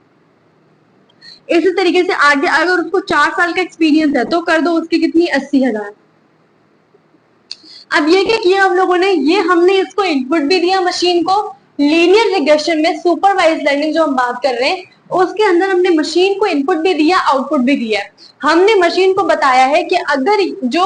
इसी तरीके से आगे अगर उसको 4 साल का एक्सपीरियंस है तो कर दो उसकी कितनी, 80,000। अब ये क्या किया हम लोगों ने, ये हमने इसको इनपुट भी दिया मशीन को। लीनियर रिग्रेशन में सुपरवाइज लर्निंग जो हम बात कर रहे हैं उसके अंदर हमने मशीन को इनपुट भी दिया, आउटपुट भी दिया। हमने मशीन को बताया है कि अगर जो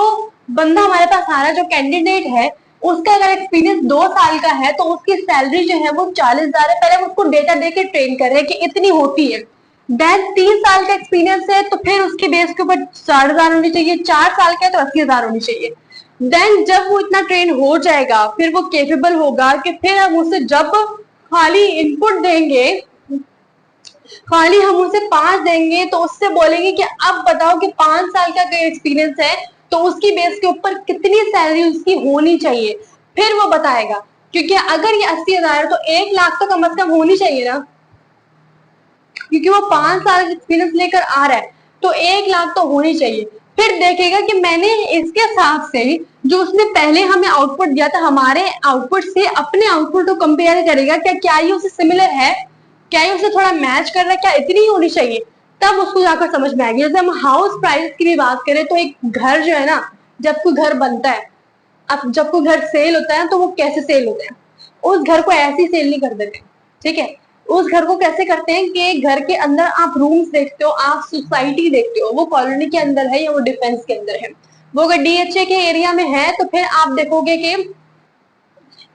बंदा हमारे पास आ रहा है, जो कैंडिडेट है, उसका अगर एक्सपीरियंस 2 साल का है तो उसकी सैलरी जो है वो 40,000 है। पहले हम उसको डेटा देके ट्रेन कर रहे हैं कि इतनी होती है। देन 3 साल का एक्सपीरियंस है तो फिर उसके बेस के ऊपर 60,000 होनी चाहिए, 4 साल का है तो 80,000 होनी चाहिए। देन जब वो इतना ट्रेन हो जाएगा फिर वो केपेबल होगा कि फिर हम उसे जब खाली इनपुट देंगे, खाली हम उसे 5 देंगे तो उससे बोलेंगे कि अब बताओ कि 5 साल का एक्सपीरियंस है तो उसकी बेस के ऊपर कितनी सैलरी उसकी होनी चाहिए, फिर वो बताएगा। क्योंकि अगर ये 80,000 है तो 1 लाख तो कम से कम होनी चाहिए ना, क्योंकि वो 5 साल एक्सपीरियंस लेकर आ रहा है तो 1 लाख तो होनी चाहिए। फिर देखेगा कि मैंने इसके हिसाब से जो उसने पहले हमें आउटपुट दिया था, हमारे आउटपुट से अपने आउटपुट को कंपेयर करेगा, क्या ये उसे सिमिलर है, क्या ये उसे थोड़ा मैच कर रहा है, क्या इतनी ही होनी चाहिए, तब उसको जाकर समझ में आएगी। जैसे हम हाउस प्राइस की भी बात करें तो एक घर जो है ना, जब कोई घर बनता है, अब जब कोई घर सेल होता है तो वो कैसे सेल होता है, उस घर को ऐसे ही सेल नहीं कर देते, ठीक है, उस घर को कैसे करते हैं कि घर के अंदर आप रूम्स देखते हो, आप सोसाइटी देखते हो, वो कॉलोनी के अंदर है या वो डिफेंस के अंदर है। वो अगर डीएचए के एरिया में है तो फिर आप देखोगे कि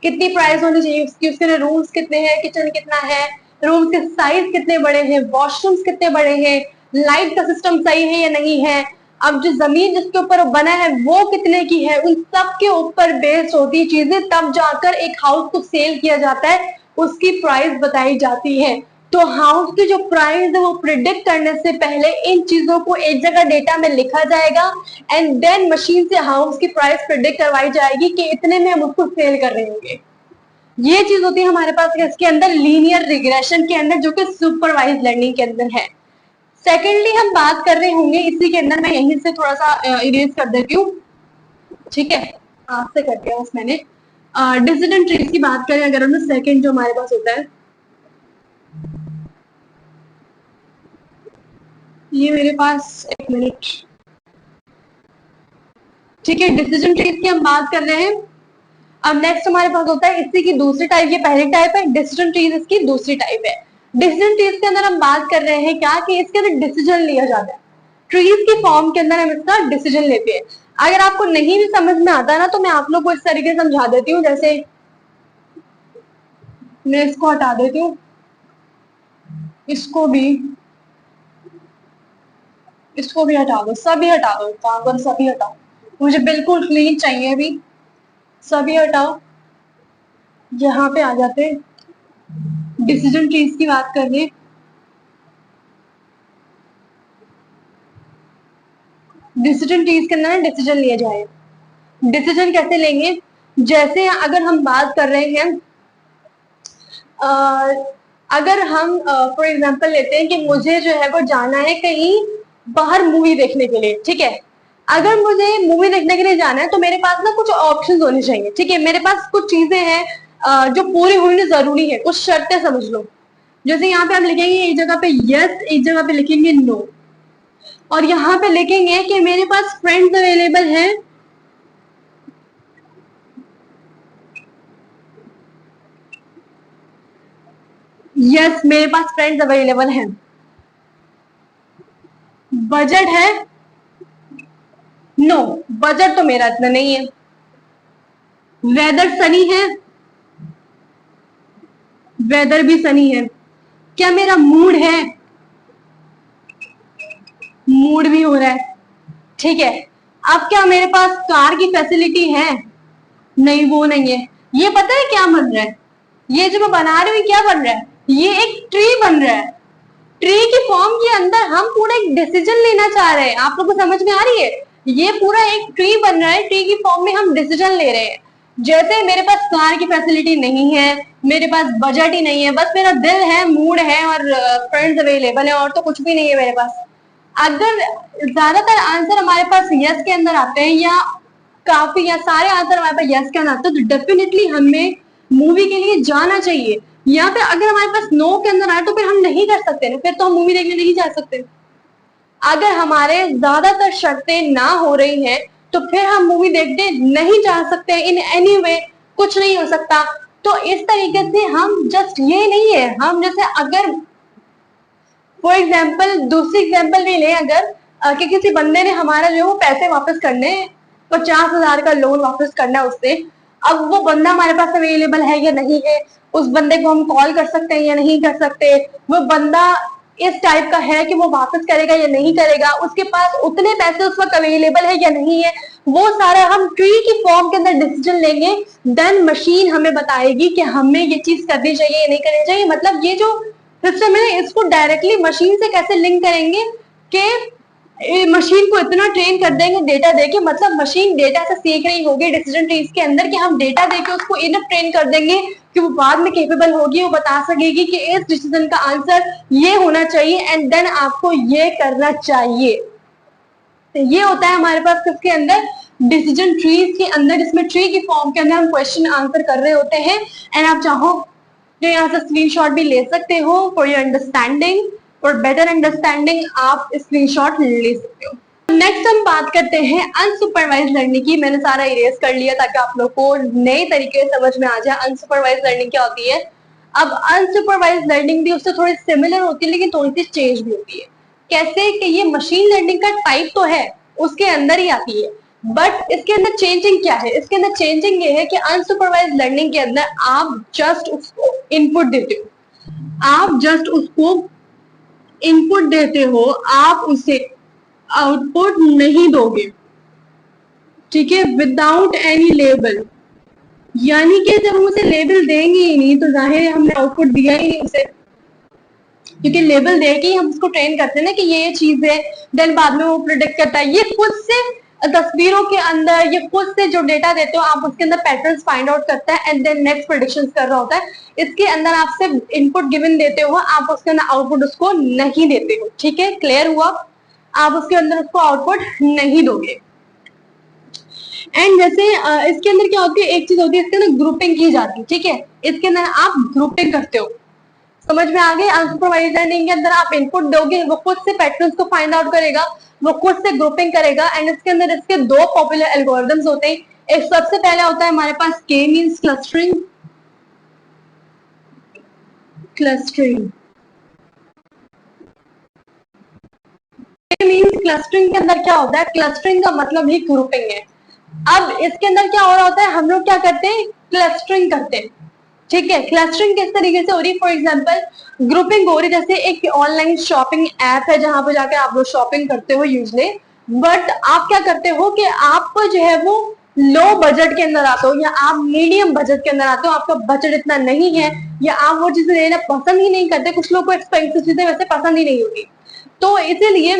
कितनी प्राइस होनी चाहिए उसकी, उसके लिए रूम्स कितने हैं, किचन कितना है, रूम्स के साइज कितने बड़े हैं, वॉशरूम्स कितने बड़े हैं, लाइट का सिस्टम सही है या नहीं है, अब जो जमीन जिसके ऊपर बना है वो कितने की है, उन सब के ऊपर बेस्ड होती चीजें, तब जाकर एक हाउस को सेल किया जाता है, उसकी प्राइस बताई जाती है। तो हाउस की जो प्राइस है वो प्रिडिक्ट करने से पहले इन चीजों को एक जगह डेटा में लिखा जाएगा एंड देन मशीन से हाउस की प्राइस प्रिडिक्ट करवाई जाएगी कि इतने में हम उसको सेल कर रहे होंगे। ये चीज होती है हमारे पास इसके अंदर लीनियर रिग्रेशन के अंदर, जो कि सुपरवाइज लर्निंग के अंदर है। सेकेंडली हम बात कर रहे होंगे इसी के अंदर, मैं यहीं से थोड़ा सा इरेज कर देती हूँ, ठीक है, हाथ से कर दिया बस मैंने। डिसिडेंट ट्रीज की बात करें अगर हम, सेकेंड जो हमारे पास होता है, ये मेरे पास, एक मिनट, ठीक है, डिसीजन ट्रीज की हम बात कर रहे हैं। अब नेक्स्ट हमारे पास होता है इसी की दूसरी टाइप, ये पहली टाइप है, डिसीजन ट्रीज इसकी दूसरी टाइप है। डिसीजन ट्रीज के अंदर हम बात कर रहे हैं क्या कि इसके अंदर डिसीजन लिया जाता है, ट्रीज की फॉर्म के अंदर हम इसका डिसीजन लेते हैं। अगर आपको नहीं भी समझ में आता ना तो मैं आप लोग को इस तरीके से समझा देती हूँ, जैसे मैं इसको हटा देती हूँ, इसको भी हटा दो, सभी हटा दो, कागज सभी हटाओ, मुझे बिल्कुल क्लीन चाहिए अभी, सभी हटाओ। यहाँ पे आ जाते हैं डिसीजन ट्रीज की बात करने। डिसीजन ट्रीज के अंदर डिसीजन लिया जाए, डिसीजन कैसे लेंगे, जैसे अगर हम बात कर रहे हैं, अगर हम फॉर एग्जांपल लेते हैं कि मुझे जो है वो जाना है कहीं बाहर मूवी देखने के लिए, ठीक है, अगर मुझे मूवी देखने के लिए जाना है तो मेरे पास ना कुछ ऑप्शंस होने चाहिए, ठीक है, मेरे पास कुछ चीजें हैं जो पूरी होनी जरूरी है, कुछ शर्तें समझ लो। जैसे यहाँ पे हम लिखेंगे एक जगह पे यस, एक जगह पे लिखेंगे नो, और यहाँ पे लिखेंगे कि मेरे पास फ्रेंड्स अवेलेबल हैं, यस मेरे पास फ्रेंड्स अवेलेबल हैं, बजट है, नो बजट तो मेरा इतना नहीं है, वेदर सनी है, वेदर भी सनी है, क्या मेरा मूड है, मूड भी हो रहा है, ठीक है, अब क्या मेरे पास कार की फैसिलिटी है, नहीं वो नहीं है, ये पता है क्या बन रहा है, ये जो मैं बना रही हूँ क्या बन रहा है, ये एक ट्री बन रहा है, ट्री की फॉर्म के अंदर हम पूरा एक डिसीजन लेना चाह रहे हैं, आप लोग को समझ में आ रही है, ये पूरा एक ट्री बन रहा है, ट्री की फॉर्म में हम डिसीजन ले रहे हैं। जैसे मेरे पास कार की फैसिलिटी नहीं है, मेरे पास बजट ही नहीं है, बस मेरा दिल है, मूड है और फ्रेंड्स अवेलेबल है, और तो कुछ भी नहीं है मेरे पास। अगर ज्यादातर आंसर हमारे पास यस के अंदर आते हैं, या काफी या सारे आंसर हमारे पास यस के अंदर आते हैं, तो डेफिनेटली हमें मूवी के लिए जाना चाहिए। यहाँ पे अगर हमारे पास नो के अंदर आए तो फिर हम नहीं कर सकते ना, फिर तो हम मूवी देखने नहीं जा सकते। अगर हमारे ज्यादातर शर्तें ना हो रही हैं तो फिर हम मूवी देखने नहीं जा सकते इन एनी वे, कुछ नहीं हो सकता। तो इस तरीके से हम जस्ट ये नहीं है, हम जैसे अगर फॉर एग्जाम्पल दूसरी एग्जाम्पल भी लें, अगर कि किसी बंदे ने हमारा जो है वो पैसे वापस करने, 50,000 का लोन वापस करना है उससे, अब वो बंदा हमारे पास अवेलेबल है या नहीं है, उस बंदे को हम कॉल कर सकते हैं या नहीं कर सकते, वो बंदा इस टाइप का है कि वो वापस करेगा या नहीं करेगा, उसके पास उतने पैसे उस वक्त अवेलेबल है या नहीं है, वो सारा हम ट्री की फॉर्म के अंदर डिसीजन लेंगे, देन मशीन हमें बताएगी कि हमें ये चीज करनी चाहिए या नहीं करनी चाहिए। मतलब ये जो सिस्टम है इसको डायरेक्टली मशीन से कैसे लिंक करेंगे कि मशीन को इतना ट्रेन कर देंगे डेटा देके, मतलब मशीन डेटा से सीख रही होगी डिसीजन ट्रीज के अंदर, कि हम डेटा देके उसको इनफ ट्रेन कर देंगे कि वो बाद में कैपेबल होगी, वो बता सकेगी कि इस डिसीजन का आंसर ये होना चाहिए एंड देन आपको ये करना चाहिए। तो ये होता है हमारे पास किसके अंदर, डिसीजन ट्रीज के अंदर, जिसमें ट्री की फॉर्म के अंदर हम क्वेश्चन आंसर कर रहे होते हैं। एंड आप चाहो तो यहाँ से स्क्रीनशॉट भी ले सकते हो for your understanding, for better understanding आप स्क्रीनशॉट ले सकते हो। नेक्स्ट हम बात करते हैं अनसुपरवाइज लर्निंग की। मैंने सारा इरेज कर लिया ताकि आप लोग को नए तरीके से समझ में आ जाए अनसुपरवाइज लर्निंग क्या होती है। अब अनसुपरवाइज लर्निंग भी उससे थोड़ी सिमिलर होती है लेकिन थोड़ी सी चेंज भी होती है। कैसे कि ये मशीन लर्निंग का टाइप तो है उसके अंदर ही आती है। बट इसके अंदर चेंजिंग क्या है, इसके अंदर चेंजिंग ये है कि अनसुपरवाइज लर्निंग के अंदर आप जस्ट उसको इनपुट देते हो, आप जस्ट उसको इनपुट देते हो, आप उसे आउटपुट नहीं दोगे, ठीक है, विदाउट एनी लेबल। यानी कि जब हम उसे लेबल देंगे ही नहीं तो जाहिर है हमने आउटपुट दिया ही नहीं उसे, क्योंकि लेबल दे के हम उसको ट्रेन करते हैं ना कि ये चीज है, देन बाद में वो प्रिडिक्ट करता है। ये खुद से तस्वीरों के अंदर, ये खुद से जो डेटा देते हो आप उसके अंदर पैटर्न्स फाइंड आउट करता है एंड देन नेक्स्ट प्रेडिक्शंस कर रहा होता है। इसके अंदर आप सिर्फ इनपुट गिवन देते हो, आप उसके अंदर आउटपुट उसको नहीं देते हो, ठीक है, क्लियर हुआ? आप उसके अंदर उसको आउटपुट नहीं दोगे। एंड जैसे इसके अंदर क्या होती है, एक चीज होती है इसके अंदर ग्रुपिंग की जाती है, ठीक है, इसके अंदर आप ग्रुपिंग करते हो, समझ में आ गई? अनसुपरवाइज्ड लर्निंग के अंदर आप इनपुट दोगे, वो खुद से पैटर्न्स को फाइंड आउट करेगा, वो खुद से ग्रुपिंग करेगा। एंड इसके अंदर इसके दो पॉपुलर एल्गोरिथम्स होते हैं। एक सबसे पहला होता है हमारे पास K means clustering, clustering means clustering के अंदर क्या होता है, क्लस्टरिंग का मतलब ही ग्रुपिंग है। अब इसके अंदर क्या हो रहा होता है, हम लोग क्या करते हैं, क्लस्टरिंग करते हैं, ठीक है। क्लस्टरिंग किस तरीके से हो रही है, फॉर एग्जांपल ग्रुपिंग हो रही है, जैसे एक ऑनलाइन शॉपिंग ऐप है जहां पे जाकर आप लोग शॉपिंग करते हो यूजली, बट आप क्या करते हो कि आप जो है वो लो बजट के अंदर आते हो या आप मीडियम बजट के अंदर आते हो, आपका बजट इतना नहीं है या आप वो चीजें लेना पसंद ही नहीं करते, कुछ लोग को एक्सपेंसिव चीजें वैसे पसंद ही नहीं होगी, तो इसीलिए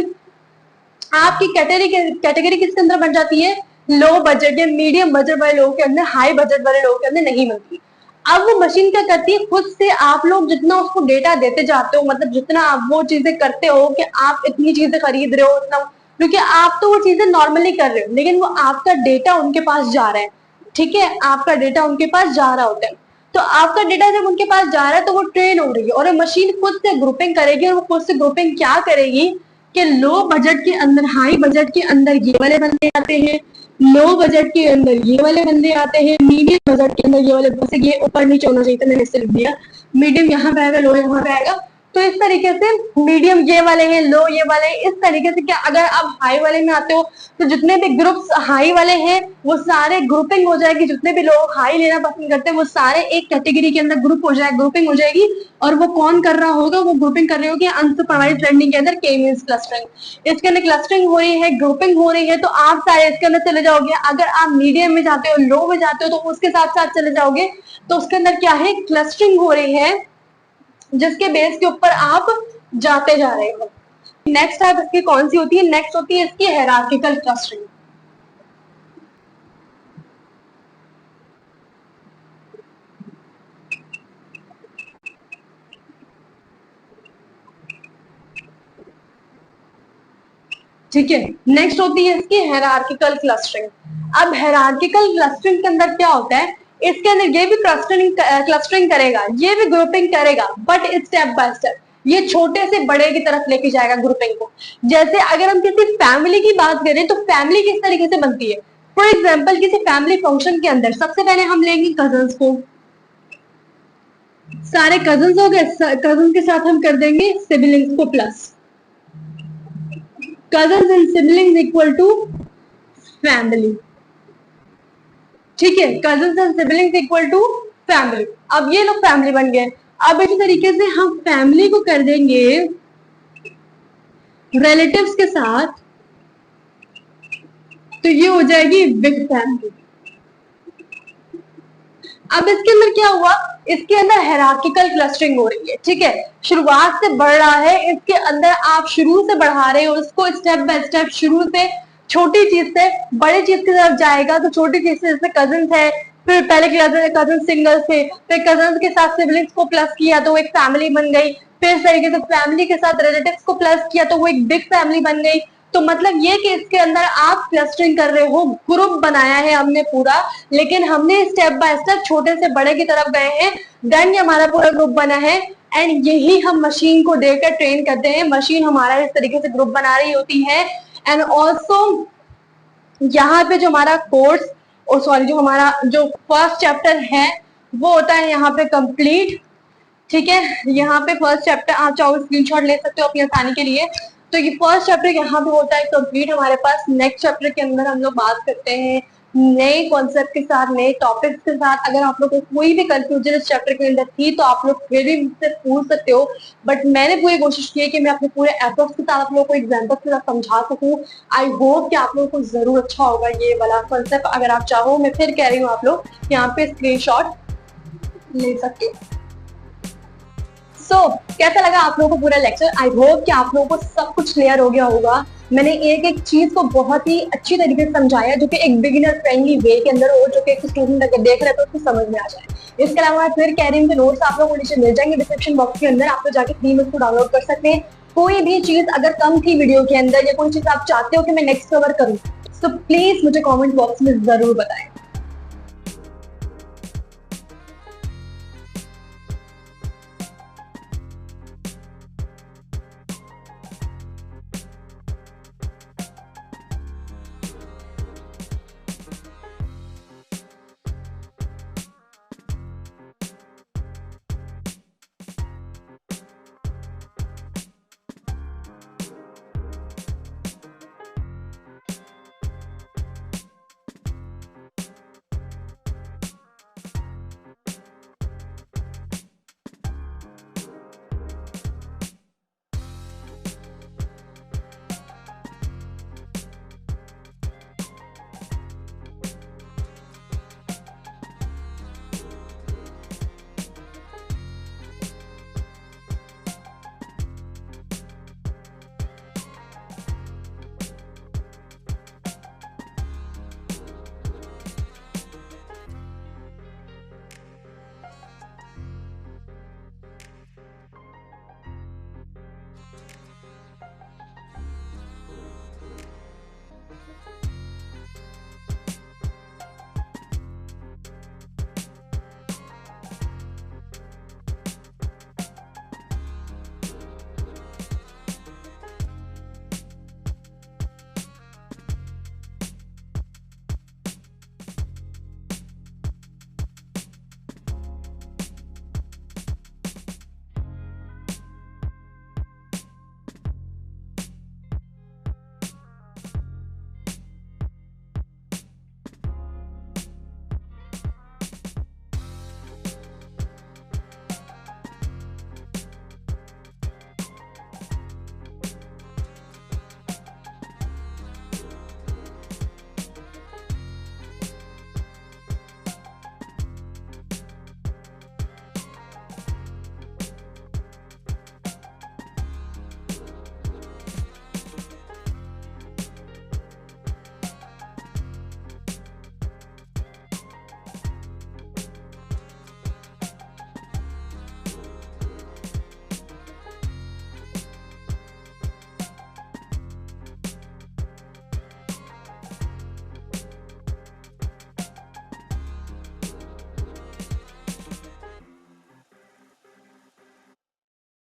आपकी कैटेगरी किसके अंदर बन जाती है, लो बजट या मीडियम बजट वाले लोगों के अंदर, हाई बजट वाले लोगों के अंदर नहीं बनती। अब वो मशीन क्या करती है, खुद से आप लोग जितना उसको डेटा देते जाते हो, मतलब जितना आप वो चीजें करते हो कि आप इतनी चीजें खरीद रहे हो उतना, क्योंकि आप तो वो चीजें नॉर्मली कर रहे हो लेकिन वो आपका डेटा उनके पास जा रहा है, ठीक है, आपका डेटा उनके पास जा रहा होता है। तो आपका डेटा जब उनके पास जा रहा है तो वो ट्रेन हो रही है और मशीन खुद से ग्रुपिंग करेगी, और वो खुद से ग्रुपिंग क्या करेगी कि लो बजट के अंदर, हाई बजट के अंदर ये वाले बंदे आते हैं, लो बजट के अंदर ये वाले बंदे आते हैं, मीडियम बजट के अंदर ये वाले, जैसे ये ऊपर नीचे होना चाहिए था, मैंने इससे लिख दिया, मीडियम यहाँ पे आएगा, लो यहाँ पे आएगा, तो इस तरीके से मीडियम ये वाले हैं, लो ये वाले, इस तरीके से। क्या अगर आप हाई वाले में आते हो तो जितने भी ग्रुप्स हाई वाले हैं वो सारे ग्रुपिंग हो जाएगी, जितने भी लोग हाई लेना पसंद करते हैं वो सारे एक कैटेगरी के अंदर ग्रुप हो जाए, ग्रुपिंग हो जाएगी। और वो कौन कर रहा होगा, वो ग्रुपिंग कर रही होगी अनसुपरवाइज्ड लर्निंग के अंदर, के मींस क्लस्टरिंग। इसके अंदर क्लस्टरिंग हो रही है, ग्रुपिंग हो रही है, तो आप सारे इसके अंदर चले जाओगे। अगर आप मीडियम में जाते हो, लो में जाते हो तो उसके साथ साथ चले जाओगे, तो उसके अंदर क्या है, क्लस्टरिंग हो रही है जिसके बेस के ऊपर आप जाते जा रहे हो। नेक्स्ट टाइप इसकी कौन सी होती है, नेक्स्ट होती है इसकी हायरार्किकल क्लस्टरिंग। ठीक है, नेक्स्ट होती है इसकी हायरार्किकल क्लस्टरिंग। अब हायरार्किकल क्लस्टरिंग के अंदर क्या होता है, इसके अंदर ये भी क्लस्टरिंग करेगा, ये भी ग्रुपिंग करेगा, बट स्टेप बाय स्टेप, ये छोटे से बड़े की तरफ लेके जाएगा ग्रुपिंग को। जैसे अगर हम किसी फैमिली की बात करें तो फैमिली किस तरीके से बनती है, फॉर एग्जाम्पल किसी फैमिली फंक्शन के अंदर सबसे पहले हम लेंगे कजन्स को, सारे कजन्स हो गए, कजन के साथ हम कर देंगे सिबलिंग्स को plus, cousins and siblings equal to family, ठीक है, cousins and siblings equal to family। अब ये लोग फैमिली बन गए। अब इसी तरीके से हम फैमिली को कर देंगे रिलेटिव्स के साथ, तो ये हो जाएगी बिग फैमिली। अब इसके अंदर क्या हुआ, इसके अंदर हायरार्किकल क्लस्टरिंग हो रही है, ठीक है, शुरुआत से बढ़ रहा है, इसके अंदर आप शुरू से बढ़ा रहे हो उसको, स्टेप बाय स्टेप, शुरू से छोटी चीज से बड़ी चीज की तरफ जाएगा। तो छोटी चीज से जैसे कजन है, फिर पहले कजन सिंगल थे, फिर कजन के साथ सिबलिंग्स को प्लस किया तो वो एक फैमिली बन गई, फिर इस तरीके से फैमिली के साथ रिलेटिव्स को प्लस किया तो वो एक बिग फैमिली बन गई। तो मतलब ये कि इसके अंदर आप क्लस्टरिंग कर रहे हो, ग्रुप बनाया है हमने पूरा, लेकिन हमने स्टेप बाय स्टेप छोटे से बड़े की तरफ गए हैं, देन ये हमारा पूरा ग्रुप बना है। एंड यही हम मशीन को देकर ट्रेन करते हैं, मशीन हमारा इस तरीके से ग्रुप बना रही होती है। एंड ऑल्सो यहाँ पे जो हमारा कोर्स, जो हमारा जो फर्स्ट चैप्टर है वो होता है यहाँ पे कंप्लीट, ठीक है। यहाँ पे फर्स्ट चैप्टर आप चाहो स्क्रीनशॉट ले सकते हो अपनी आसानी के लिए। तो ये फर्स्ट चैप्टर यहाँ पे होता है कंप्लीट हमारे पास। नेक्स्ट चैप्टर के अंदर हम लोग बात करते हैं नए कॉन्सेप्ट के साथ, नए टॉपिक्स के साथ। अगर आप लोग को कोई भी कंफ्यूजन इस चैप्टर के अंदर थी तो आप लोग फिर भी मुझसे पूछ सकते हो, बट मैंने पूरी कोशिश की है कि मैं अपने पूरे एफर्ट्स के साथ आप लोगों को एग्जाम्पल के साथ समझा सकूं। आई होप कि आप लोगों को जरूर अच्छा होगा ये वाला कॉन्सेप्ट। अगर आप चाहो, मैं फिर कह रही हूँ, आप लोग यहाँ पे स्क्रीनशॉट ले सकते हो। कैसा लगा आप लोगों को पूरा लेक्चर? आई होप कि आप लोगों को सब कुछ क्लियर हो गया होगा। मैंने एक एक चीज को बहुत ही अच्छी तरीके से समझाया, जो कि एक बिगिनर फ्रेंडली वे के अंदर हो, जो कि एक स्टूडेंट अगर देख रहे तो उसको समझ में आ जाए। इसके अलावा मैं फिर कह रही हूँ कि नोट्स आप लोगों को नीचे मिल जाएंगे डिस्क्रिप्शन बॉक्स के अंदर, आप लोग जाके फ्री में उसको डाउनलोड कर सकते हैं। कोई भी चीज अगर कम थी वीडियो के अंदर या कोई चीज आप चाहते हो कि मैं नेक्स्ट कवर करूँ, तो प्लीज मुझे कॉमेंट बॉक्स में जरूर बताएं।